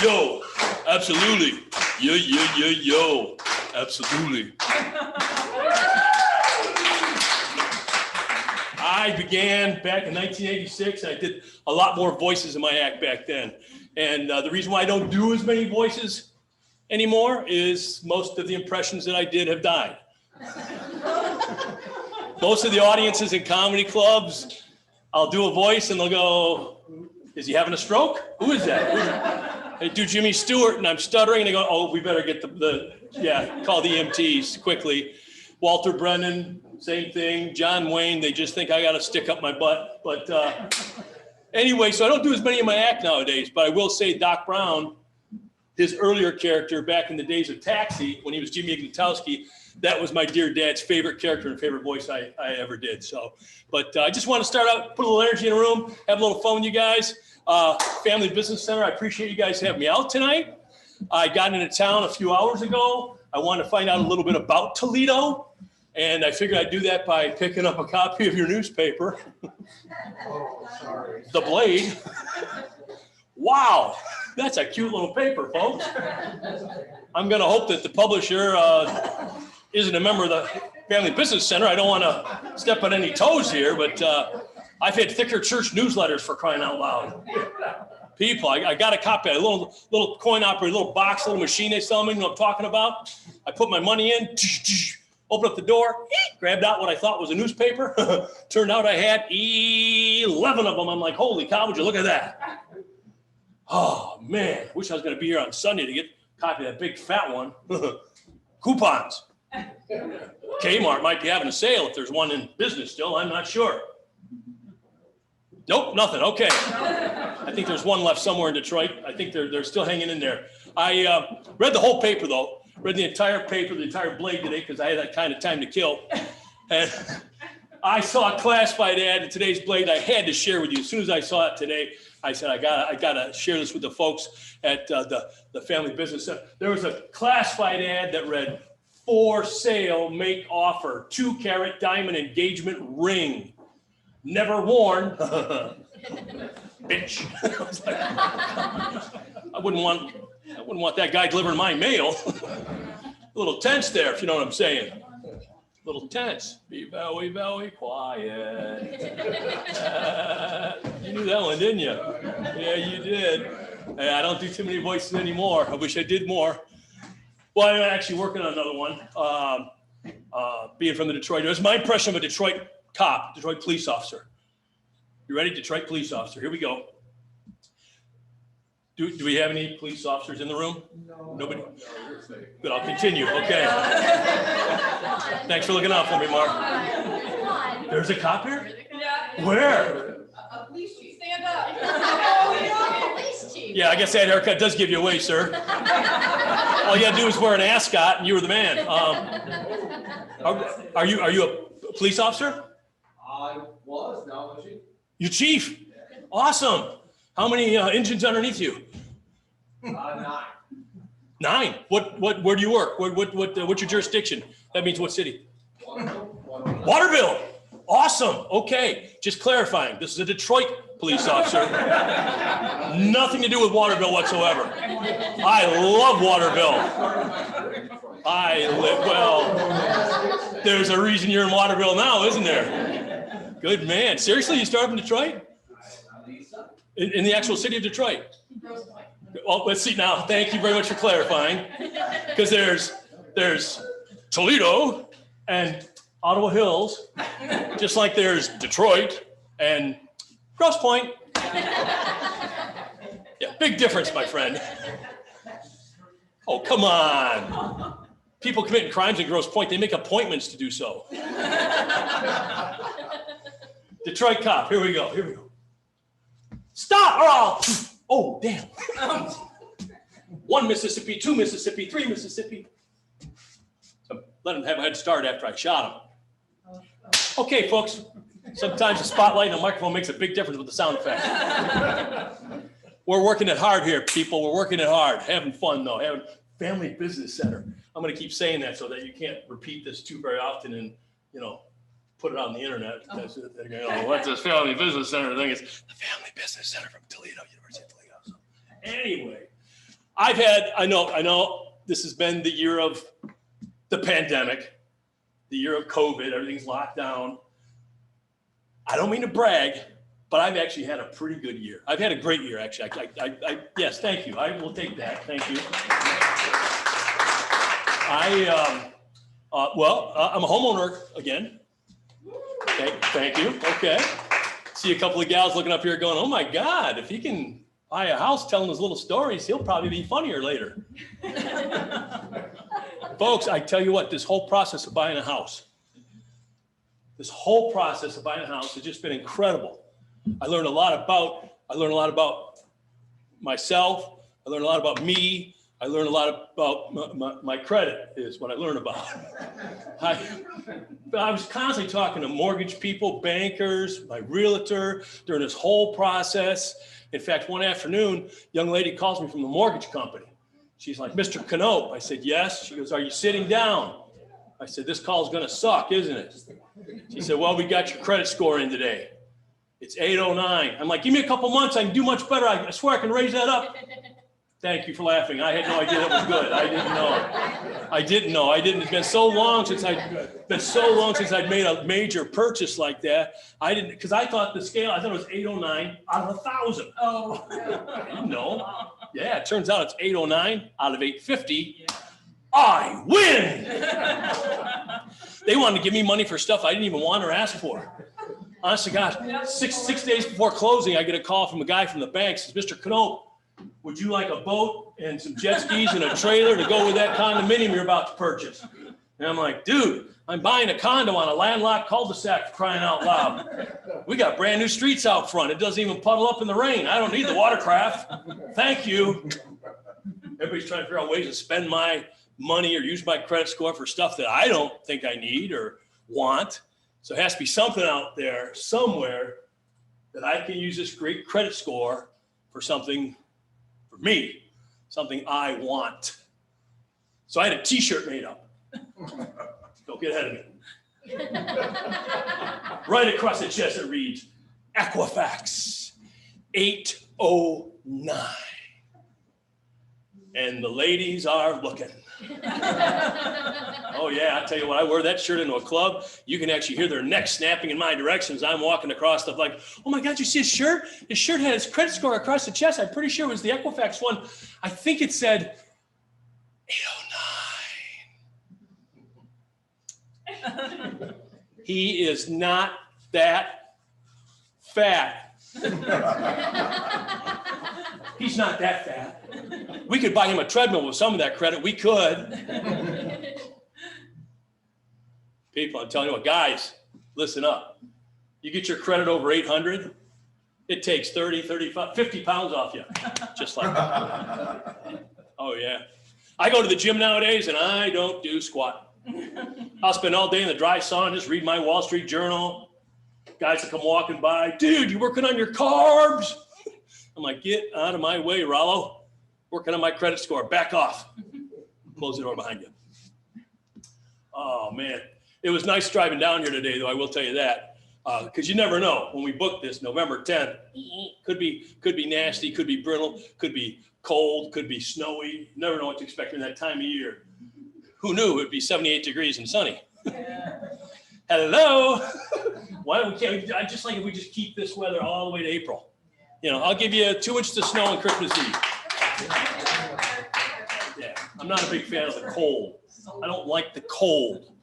Yo, absolutely. Yo, absolutely. I began back in 1986. I did a lot more voices in my act back then. And the reason why I don't do as many voices anymore is most of the impressions that I did have died. Most of the audiences in comedy clubs, I'll do a voice and they'll go, is he having a stroke? Who is that? They do Jimmy Stewart and I'm stuttering and they go, oh, we better get call the EMTs quickly. Walter Brennan, same thing. John Wayne, they just think I got to stick up my butt. But anyway, so I don't do as many in my act nowadays, but I will say Doc Brown, his earlier character back in the days of Taxi, when he was Jimmy Ignatowski, that was my dear dad's favorite character and favorite voice I ever did. So, but I just want to start out, put a little energy in the room, have a little fun with you guys. Family Business Center, I appreciate you guys having me out tonight. I got into town a few hours ago. I wanted to find out a little bit about Toledo, and I figured I'd do that by picking up a copy of your newspaper. Oh, sorry. The Blade. Wow, that's a cute little paper, folks. I'm going to hope that the publisher isn't a member of the Family Business Center. I don't want to step on any toes here, but I've had thicker church newsletters for crying out loud. People, I got a copy, a little coin operator, little box, little machine they sell me, you know what I'm talking about? I put my money in, opened up the door, grabbed out what I thought was a newspaper. Turned out I had 11 of them. I'm like, holy cow, would you look at that? Oh, man, wish I was going to be here on Sunday to get a copy of that big fat one. Coupons. Kmart might be having a sale if there's one in business still. I'm not sure. Nope, nothing. Okay. I think there's one left somewhere in Detroit. I think they're still hanging in there. I read the whole paper, though. Read the entire paper, the entire Blade today, because I had that kind of time to kill. And I saw a classified ad in today's Blade I had to share with you. As soon as I saw it today, I said, I gotta share this with the folks at the Family Business Center. There was a classified ad that read, for sale, make offer, 2-carat diamond engagement ring. Never worn. Bitch. I wouldn't want that guy delivering my mail. A little tense there, if you know what I'm saying. A little tense. Be very, very quiet. You knew that one, didn't you? Yeah, you did. Hey, I don't do too many voices anymore. I wish I did more. Well, I'm actually working on another one. Being from the Detroit, it was my impression of a Detroit cop, Detroit police officer. You ready? Detroit police officer. Here we go. Do we have any police officers in the room? No. Nobody? Good, I'll continue, okay. Thanks for looking out for me, Mark. There's a cop here? Yeah. Where? A police chief. Stand up. Police chief. Yeah, I guess that haircut does give you away, sir. All you gotta do is wear an ascot and you were the man. Are you a police officer? I was, now I'm a chief. You chief? Awesome. How many engines underneath you? 9. 9. Where do you work? What's your jurisdiction? That means what city? Waterville. Awesome. Okay. Just clarifying. This is a Detroit police officer. Nothing to do with Waterville whatsoever. I love Waterville. Well, there's a reason you're in Waterville now, isn't there? Good man. Seriously, you started in Detroit? In the actual city of Detroit? Well, let's see now. Thank you very much for clarifying. Because there's Toledo and Ottawa Hills, just like there's Detroit and Grosse Pointe. Yeah, big difference, my friend. Oh, come on. People committing crimes in Grosse Pointe, they make appointments to do so. Detroit cop, here we go. Stop or I'll, oh, damn. 1 Mississippi, 2 Mississippi, 3 Mississippi. So let him have a head start after I shot him. Okay, folks, sometimes the spotlight and the microphone makes a big difference with the sound effects. We're working it hard here, people. We're working it hard, having fun though, having Family Business Center. I'm gonna keep saying that so that you can't repeat this too very often and, put it on the internet. What's this Family Business Center thing? It's the Family Business Center from Toledo, University of Toledo. So anyway, I know this has been the year of the pandemic, the year of COVID, everything's locked down. I don't mean to brag, but I've actually had a pretty good year. I've had a great year, actually. Yes, thank you. I will take that. Thank you. I'm a homeowner again. Okay, thank you. Okay. See a couple of gals looking up here going, oh my God, if he can buy a house telling his little stories, he'll probably be funnier later. Folks, I tell you what, this whole process of buying a house has just been incredible. I learned a lot about myself. I learned a lot about me. I learned a lot about my credit is what I learned about. I was constantly talking to mortgage people, bankers, my realtor during this whole process. In fact, one afternoon, a young lady calls me from the mortgage company. She's like, Mr. Canope. I said, yes. She goes, are you sitting down? I said, this call's gonna suck, isn't it? She said, well, we got your credit score in today. It's 809. I'm like, give me a couple months, I can do much better. I swear I can raise that up. Thank you for laughing. I had no idea that was good. I didn't know. It's been so long since I'd made a major purchase like that. Because I thought the scale, I thought it was 809 out of 1,000. Oh. I didn't know. Yeah, it turns out it's 809 out of 850. I win. They wanted to give me money for stuff I didn't even want or ask for. Honest to God, six days before closing, I get a call from a guy from the bank. Says, Mr. Canope, would you like a boat and some jet skis and a trailer to go with that condominium you're about to purchase? And I'm like, dude, I'm buying a condo on a landlocked cul-de-sac for crying out loud. We got brand new streets out front. It doesn't even puddle up in the rain. I don't need the watercraft. Thank you. Everybody's trying to figure out ways to spend my money or use my credit score for stuff that I don't think I need or want. So it has to be something out there somewhere that I can use this great credit score for something for me, something I want. So I had a t-shirt made up. Don't get ahead of me. Right across the chest it reads, Equifax 809. And the ladies are looking. Oh yeah, I tell you what, I wear that shirt into a club. You can actually hear their necks snapping in my direction as I'm walking across stuff like, oh my God, you see his shirt? His shirt had his credit score across the chest. I'm pretty sure it was the Equifax one. I think it said 809. He is not that fat. He's not that fat. We could buy him a treadmill with some of that credit. We could. People, I'm telling you what, guys, listen up. You get your credit over 800, it takes 30, 35, 50 pounds off you. Just like that. Oh, yeah. I go to the gym nowadays and I don't do squat. I'll spend all day in the dry sun, just read my Wall Street Journal. Guys that come walking by, dude, you working on your carbs? I'm like, get out of my way, Rollo. Working on my credit score. Back off. Close the door behind you. Oh, man. It was nice driving down here today, though, I will tell you that. Because you never know. When we booked this, November 10th, could be nasty, could be brittle, could be cold, could be snowy. You never know what to expect in that time of year. Who knew it would be 78 degrees and sunny? Hello. Why don't we can't? I just like if we just keep this weather all the way to April. You know, I'll give you 2 inches of snow on Christmas Eve. Yeah, I'm not a big fan of the cold. I don't like the cold.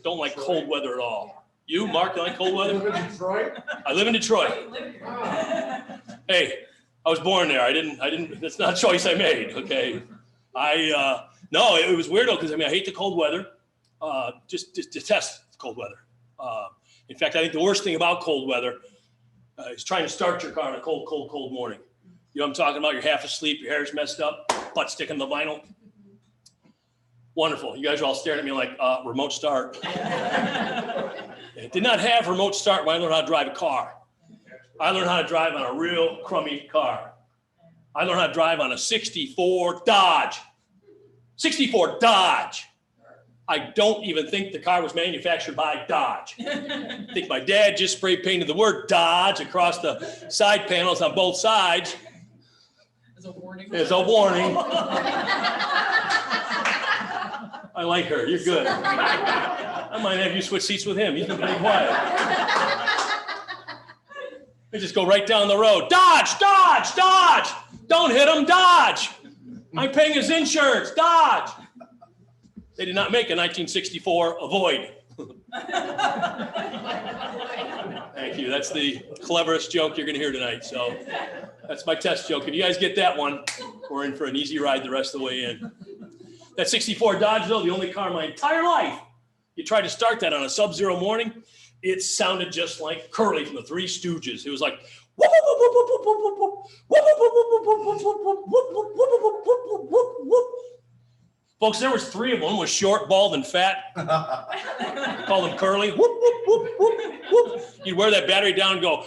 Don't like cold weather at all. You, Mark, you like cold weather? You live in Detroit? I live in Detroit. Hey, I was born there. I didn't, that's not a choice I made, okay? No, it was weird though, because I mean, I hate the cold weather. Just detest cold weather. In fact, I think the worst thing about cold weather is trying to start your car on a cold morning. You know what I'm talking about? You're half asleep, your hair's messed up, butt sticking to the vinyl. Wonderful. You guys are all staring at me like, remote start. It did not have remote start when I learned how to drive a car. I learned how to drive on a real crummy car. I learned how to drive on a 64 Dodge. 64 Dodge. I don't even think the car was manufactured by Dodge. I think my dad just spray painted the word Dodge across the side panels on both sides. As a warning. As a warning. I like her. You're good. I might have you switch seats with him. He's been pretty quiet. They just go right down the road. Dodge, Dodge, Dodge. Don't hit him, Dodge. I'm paying his insurance, Dodge. They did not make a 1964 Avoid. Thank you. That's the cleverest joke you're going to hear tonight. So that's my test joke. If you guys get that one, we're in for an easy ride the rest of the way in. That 64 Dodge, though, the only car in my entire life, you tried to start that on a sub-zero morning, it sounded just like Curly from the Three Stooges. It was like, folks, there was 3 of them. One was short, bald, and fat. Call them Curly. You'd wear that battery down and go,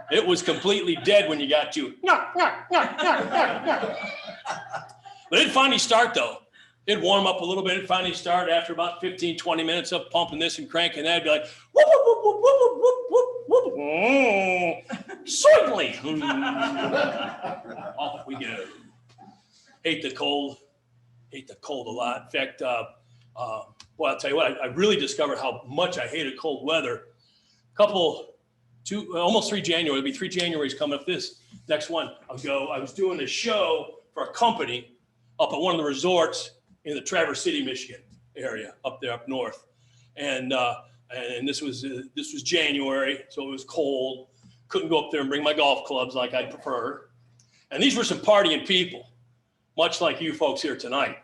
It was completely dead when you got to. But it'd finally start, though. It'd warm up a little bit. It'd finally start after about 15, 20 minutes of pumping this and cranking that. It'd be like, certainly. Off we go. Hate the cold. Hate the cold a lot. In fact, well, I'll tell you what, I really discovered how much I hated cold weather. Almost 3 January. It'll be 3 Januaries coming up this next one. I was doing a show for a company up at one of the resorts in the Traverse City, Michigan area up there up north. And this was January, so it was cold. Couldn't go up there and bring my golf clubs like I'd prefer. And these were some partying people, much like you folks here tonight.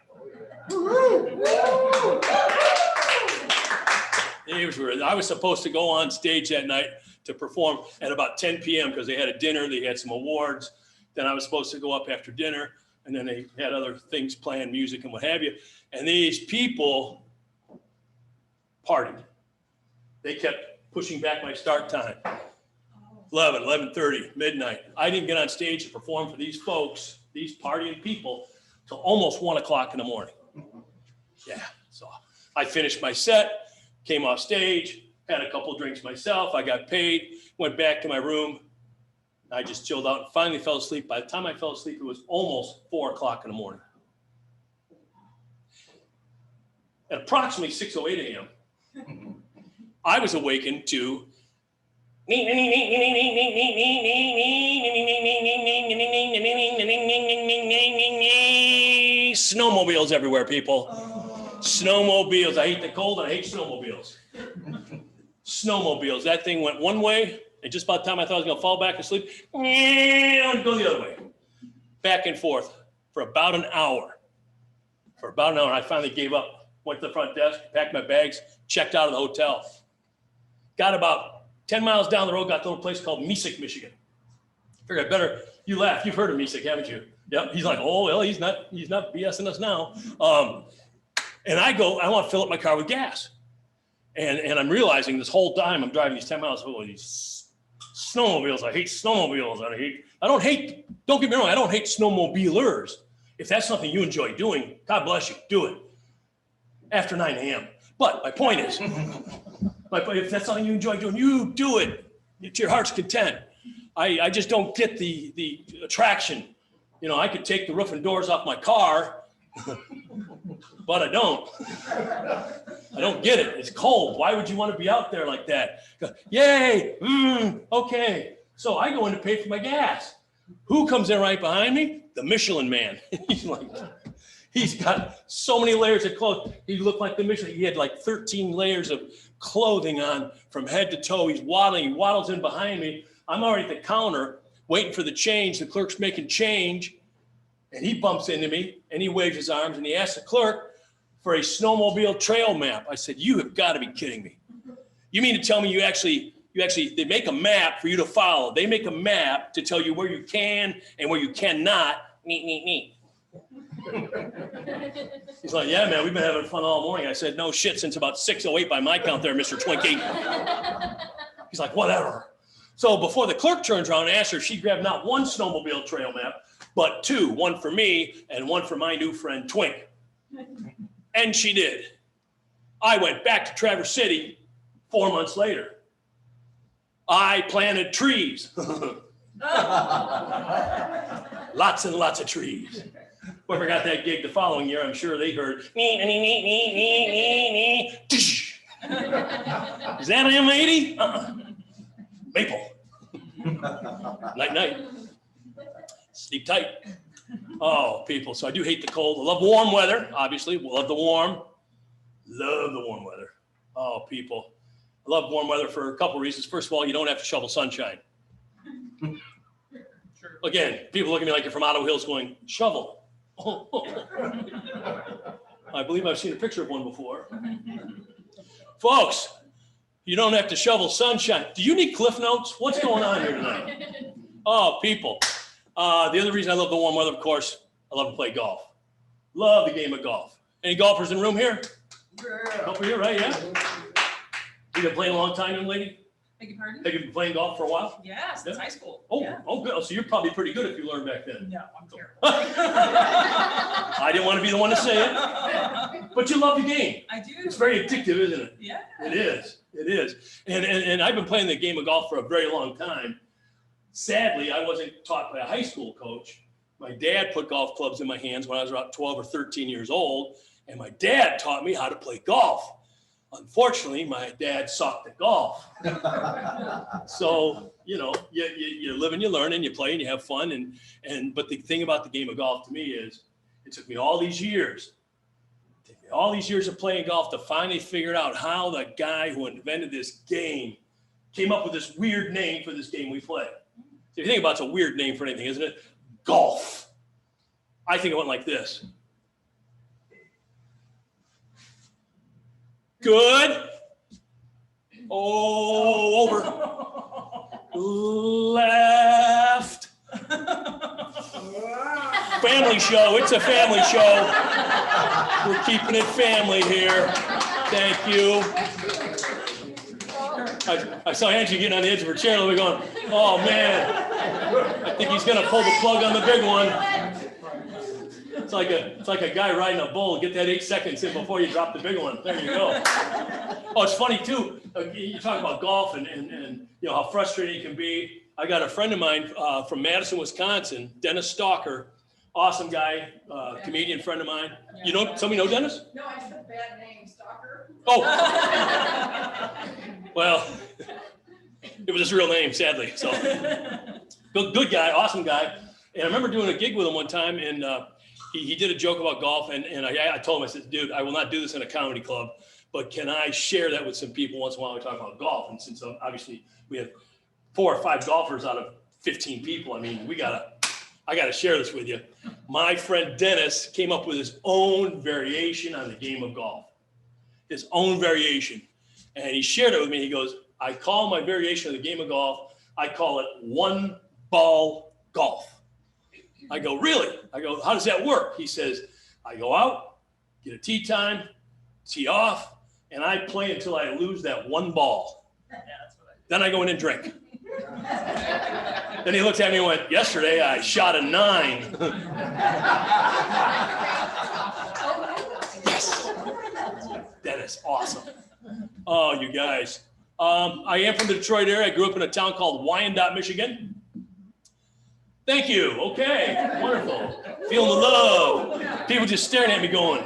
I was supposed to go on stage that night to perform at about 10 p.m. because they had a dinner, they had some awards. Then I was supposed to go up after dinner, and then they had other things playing, music and what have you. And these people partied. They kept pushing back my start time. 11, 11:30, midnight. I didn't get on stage to perform for these folks, these partying people, till almost 1 o'clock in the morning. Yeah, so I finished my set, came off stage, had a couple drinks myself. I got paid, went back to my room. I just chilled out and finally fell asleep. By the time I fell asleep, it was almost 4 o'clock in the morning. At approximately 6:08 a.m., I was awakened to snowmobiles everywhere, people. Snowmobiles. I hate the cold and I hate snowmobiles. snowmobiles. That thing went one way, and just about the time I thought I was going to fall back asleep, and go the other way. Back and forth for about an hour. I finally gave up. Went to the front desk, packed my bags, checked out of the hotel. Got about 10 miles down the road, got to a little place called Mesick, Michigan. Figured I better, you laugh, you've heard of Mesick, haven't you? Yep, he's like, oh, well, he's not BSing us now. And I want to fill up my car with gas. And I'm realizing this whole time I'm driving these 10 miles, oh, these snowmobiles, I hate snowmobiles. Don't get me wrong, I don't hate snowmobilers. If that's something you enjoy doing, God bless you, do it. After 9 a.m. But my point is, if that's something you enjoy doing, you do it to your heart's content. I just don't get the attraction. You know, I could take the roof and doors off my car, but I don't. I don't get it. It's cold. Why would you want to be out there like that? Yay, okay. So I go in to pay for my gas. Who comes in right behind me? The Michelin Man. He's got so many layers of clothes. He looked like the Michelin. He had like 13 layers of clothing on from head to toe. He's waddling. He waddles in behind me. I'm already at the counter waiting for the change. The clerk's making change. And he bumps into me and he waves his arms and he asks the clerk for a snowmobile trail map. I said, you have got to be kidding me. You mean to tell me they make a map for you to follow. They make a map to tell you where you can and where you cannot. Neat. He's like, yeah, man, we've been having fun all morning. I said, no shit, since about 6:08 by my count there, Mr. Twinkie. He's like, whatever. So before the clerk turns around and asks her, she grabbed not one snowmobile trail map, but two, one for me and one for my new friend Twink. And she did. I went back to Traverse City 4 months later. I planted trees. Lots and lots of trees. Whoever got that gig the following year, I'm sure they heard. Is that M80? Maple. Night. Sleep tight. Oh, people. So I do hate the cold. I love warm weather, obviously. Love the warm weather. Oh, people. I love warm weather for a couple reasons. First of all, you don't have to shovel sunshine. Again, people look at me like you're from Ottawa Hills going, shovel. I believe I've seen a picture of one before. Folks, you don't have to shovel sunshine. Do you need Cliff Notes? What's going on here tonight? Oh, people. The other reason I love the warm weather, of course, I love to play golf. Love the game of golf. Any golfers in the room here? Yeah. Over here, right? Yeah. You been playing a long time, young lady? Beg your pardon? Have you been playing golf for a while? Yeah, since high school. Oh, Yeah. oh, good. So you're probably pretty good if you learned back then. No, I'm terrible. I didn't want to be the one to say it, but you love the game. I do. It's very addictive, isn't it? Yeah. It is. And I've been playing the game of golf for a very long time. Sadly, I wasn't taught by a high school coach. My dad put golf clubs in my hands when I was about 12 or 13 years old, and my dad taught me how to play golf. Unfortunately, my dad sucked at golf. So, you know, you live and you learn and you play and you have fun. But the thing about the game of golf to me is it took me all these years of playing golf to finally figure out how the guy who invented this game came up with this weird name for this game we play. So if you think about it, it's a weird name for anything, isn't it? Golf. I think it went like this. Good. Oh, over. Left. Family show. It's a family show. We're keeping it family here. Thank you. I saw Angie getting on the edge of her chair. We're going, oh, man. I think he's going to pull the plug on the big one. It's like a guy riding a bull. Get that 8 seconds in before you drop the big one. There you go. Oh, it's funny too. You talk about golf and you know how frustrating it can be. I got a friend of mine from Madison, Wisconsin, Dennis Stalker, awesome guy, comedian friend of mine. Yeah. You know, somebody know Dennis? No, I said bad name, Stalker. Oh, well, it was his real name, sadly. So, good guy, awesome guy. And I remember doing a gig with him one time, and he did a joke about golf, and I told him, I said, dude, I will not do this in a comedy club but can I share that with some people once in a while? We talk about golf, and since obviously we have 4 or 5 golfers out of 15 people, I mean, I gotta share this with you. My friend Dennis came up with his own variation on the game of golf, his own variation, and he shared it with me. He goes, I call my variation of the game of golf, I call it 1 ball golf. I go, really? I go, how does that work? He says, I go out, get a tee time, tee off, and I play until I lose that 1 ball. Then I go in and drink. Then he looked at me and went, yesterday I shot a 9. Yes. Dennis, awesome. Oh, you guys. I am from the Detroit area. I grew up in a town called Wyandotte, Michigan. Thank you. Okay, wonderful. Feeling the love. People just staring at me going,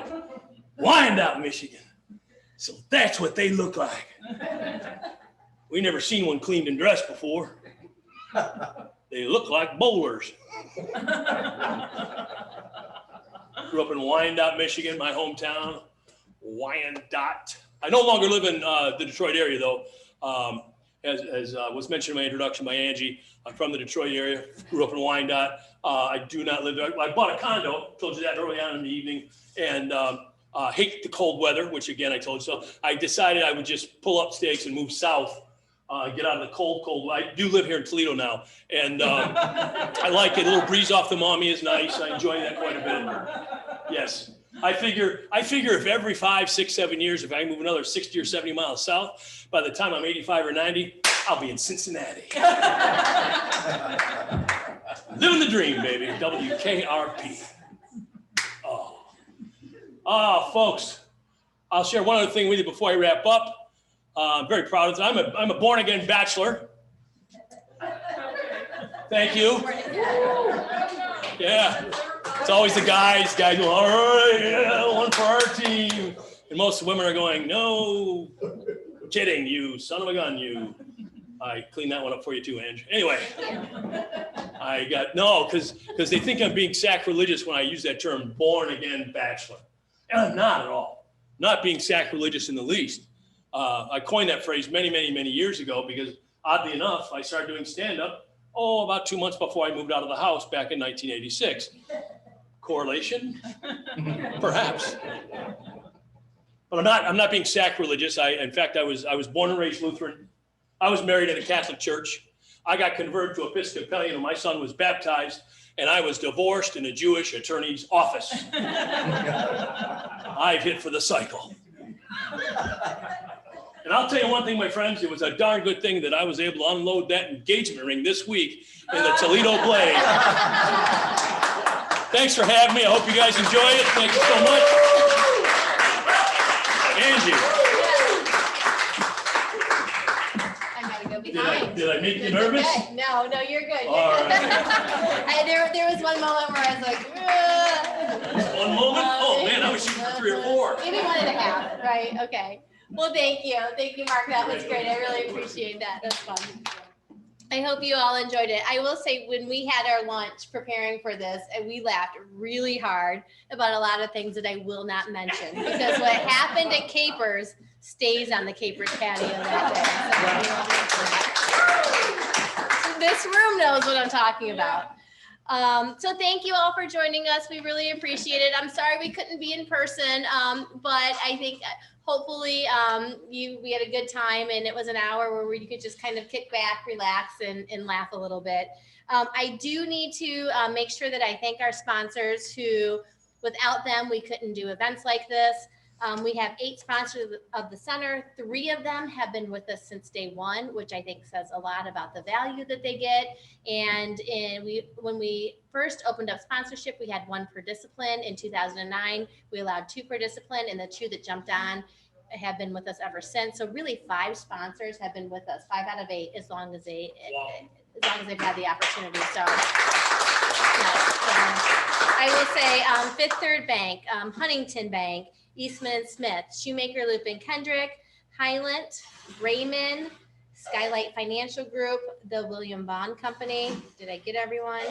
Wyandotte, Michigan. So that's what they look like. We never seen one cleaned and dressed before. They look like bowlers. Grew up in Wyandotte, Michigan, my hometown. Wyandotte. I no longer live in the Detroit area, though. As was mentioned in my introduction by Angie, I'm from the Detroit area. Grew up in Wyandotte. I do not live there. I bought a condo. Told you that early on in the evening, and hate the cold weather, which again I told you so. I decided I would just pull up stakes and move south. Get out of the cold. I do live here in Toledo now, and I like it. A little breeze off the Maumee is nice. I enjoy that quite a bit. Yes, I figure if every 5, 6, 7 years, if I move another 60 or 70 miles south, by the time I'm 85 or 90, I'll be in Cincinnati. Living the dream, baby. WKRP. Oh, folks, I'll share one other thing with you before I wrap up. I'm very proud of it. I'm a born again bachelor. Thank you. Yeah, it's always the guys go, all right, yeah, one for our team. And most women are going, no, kidding, you son of a gun, you. I cleaned that one up for you too, Ange. Anyway, because they think I'm being sacrilegious when I use that term, born again bachelor. And I'm not at all. Not being sacrilegious in the least. I coined that phrase many, many, many years ago because, oddly enough, I started doing stand-up, about 2 months before I moved out of the house back in 1986. Correlation? Perhaps. But I'm not being sacrilegious. In fact, I was born and raised Lutheran. I was married in a Catholic church. I got converted to Episcopalian when my son was baptized, and I was divorced in a Jewish attorney's office. I've hit for the cycle. And I'll tell you one thing, my friends, it was a darn good thing that I was able to unload that engagement ring this week in the Toledo Blade. Thanks for having me. I hope you guys enjoy it. Thank you so much. Angie. I gotta go behind. Did I make you nervous? No, you're good. All right. There was one moment where I was like, ugh. One moment? Oh, man, I was shooting for 3 or 4. Maybe 1.5, right? Okay. Well, thank you. Thank you, Mark. That was great. I really appreciate that. That's fun. I hope you all enjoyed it. I will say when we had our lunch preparing for this, and we laughed really hard about a lot of things that I will not mention because what happened at Capers stays on the Capers patio that day. So this room knows what I'm talking about. So thank you all for joining us. We really appreciate it. I'm sorry we couldn't be in person, but I think hopefully we had a good time and it was an hour where you could just kind of kick back, relax, and laugh a little bit. I do need to make sure that I thank our sponsors who, without them, we couldn't do events like this. We have 8 sponsors of the center. 3 of them have been with us since day one, which I think says a lot about the value that they get. And when we first opened up sponsorship, we had 1 per discipline. In 2009, we allowed 2 per discipline, and the 2 that jumped on have been with us ever since. So really 5 sponsors have been with us, 5 out of 8, as long as they've had the opportunity. So I will say Fifth Third Bank, Huntington Bank, Eastman Smith, Shoemaker Loop and Kendrick, Highland, Raymond, Skylight Financial Group, the William Bond Company. Did I get everyone?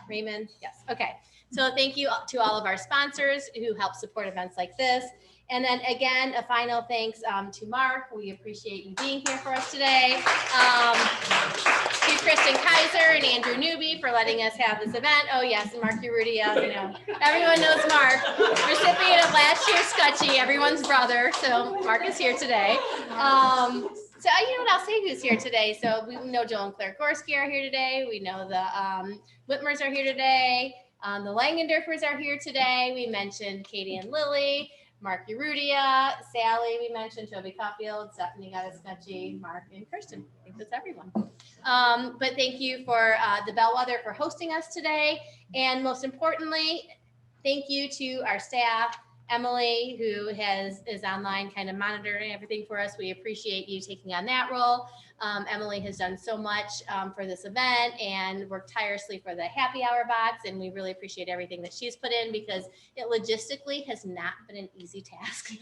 Raymond? Yes. Okay. So thank you to all of our sponsors who help support events like this. And then again, a final thanks to Mark. We appreciate you being here for us today. To Kristen Kaiser and Andrew Newby for letting us have this event. Oh yes, and Mark Urudia, everyone knows Mark, recipient of last year's Scotchy, everyone's brother. So Mark is here today. So you know what, I'll say who's here today. So we know Joel and Claire Gorski are here today. We know the Whitmers are here today. The Langendorfers are here today. We mentioned Katie and Lily, Mark Urudia, Sally, we mentioned Toby Caulfield, Stephanie got a Skutchy, Mark, and Kirsten. I think that's everyone. But thank you for the Bellwether for hosting us today. And most importantly, thank you to our staff, Emily, who is online kind of monitoring everything for us. We appreciate you taking on that role. Emily has done so much for this event and worked tirelessly for the happy hour box. And we really appreciate everything that she's put in because it logistically has not been an easy task.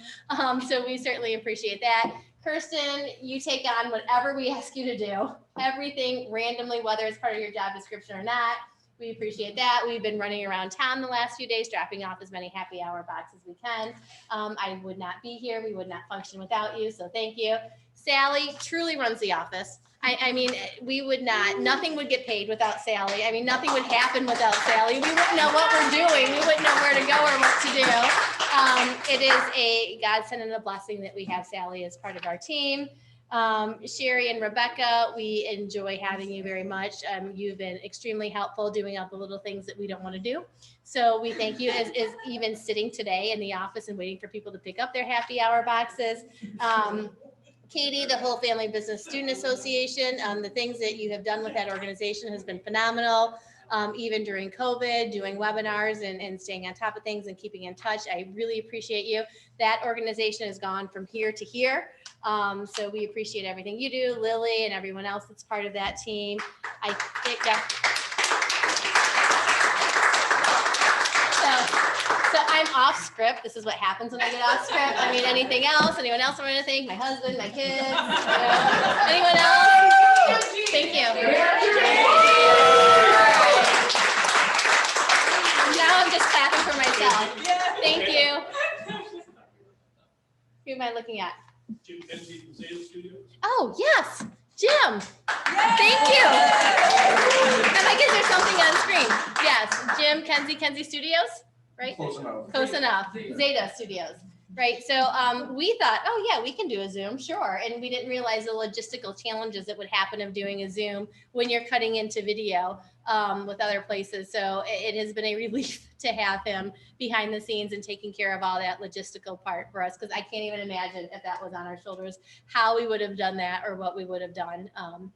So we certainly appreciate that. Kirsten, you take on whatever we ask you to do, everything randomly, whether it's part of your job description or not. We appreciate that. We've been running around town the last few days, dropping off as many happy hour boxes as we can. I would not be here. We would not function without you. So thank you. Sally truly runs the office. I mean, we would not, nothing would get paid without Sally. I mean, nothing would happen without Sally. We wouldn't know what we're doing. We wouldn't know where to go or what to do. It is a godsend and a blessing that we have Sally as part of our team. Sherry and Rebecca, we enjoy having you very much. You've been extremely helpful doing all the little things that we don't want to do. So we thank you as even sitting today in the office and waiting for people to pick up their happy hour boxes. Katie, the whole Family Business Student Association, the things that you have done with that organization has been phenomenal. Even during COVID, doing webinars and staying on top of things and keeping in touch. I really appreciate you. That organization has gone from here to here. So we appreciate everything you do, Lily and everyone else that's part of that team. I think so I'm off script. This is what happens when I get off script. I mean, anything else? Anyone else I want to thank? My husband, my kids, anyone else? Thank you. Now I'm just clapping for myself. Thank you. Who am I looking at? Jim Kenzie from Zeta Studios. Oh, yes, Jim. Thank you. And I guess there's something on screen. Yes, Jim Kenzie Studios, right? Close enough. Close enough. Zeta Studios. Right. So we thought, oh, yeah, we can do a Zoom. Sure. And we didn't realize the logistical challenges that would happen of doing a Zoom when you're cutting into video with other places. So it has been a relief to have him behind the scenes and taking care of all that logistical part for us, because I can't even imagine if that was on our shoulders, how we would have done that or what we would have done.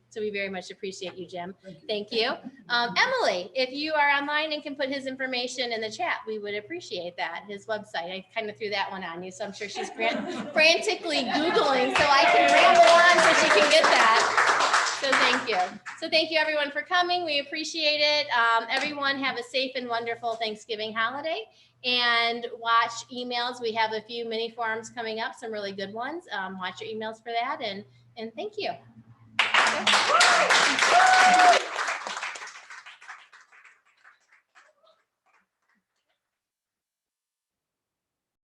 So we very much appreciate you, Jim. Thank you. Emily, if you are online and can put his information in the chat, we would appreciate that. His website, I kind of threw that one on you, so I'm sure she's frantically Googling so I can ramble on so she can get that. So thank you. So thank you everyone for coming. We appreciate it. Everyone have a safe and wonderful Thanksgiving holiday, and watch emails. We have a few mini forums coming up, some really good ones. Watch your emails for that, and thank you.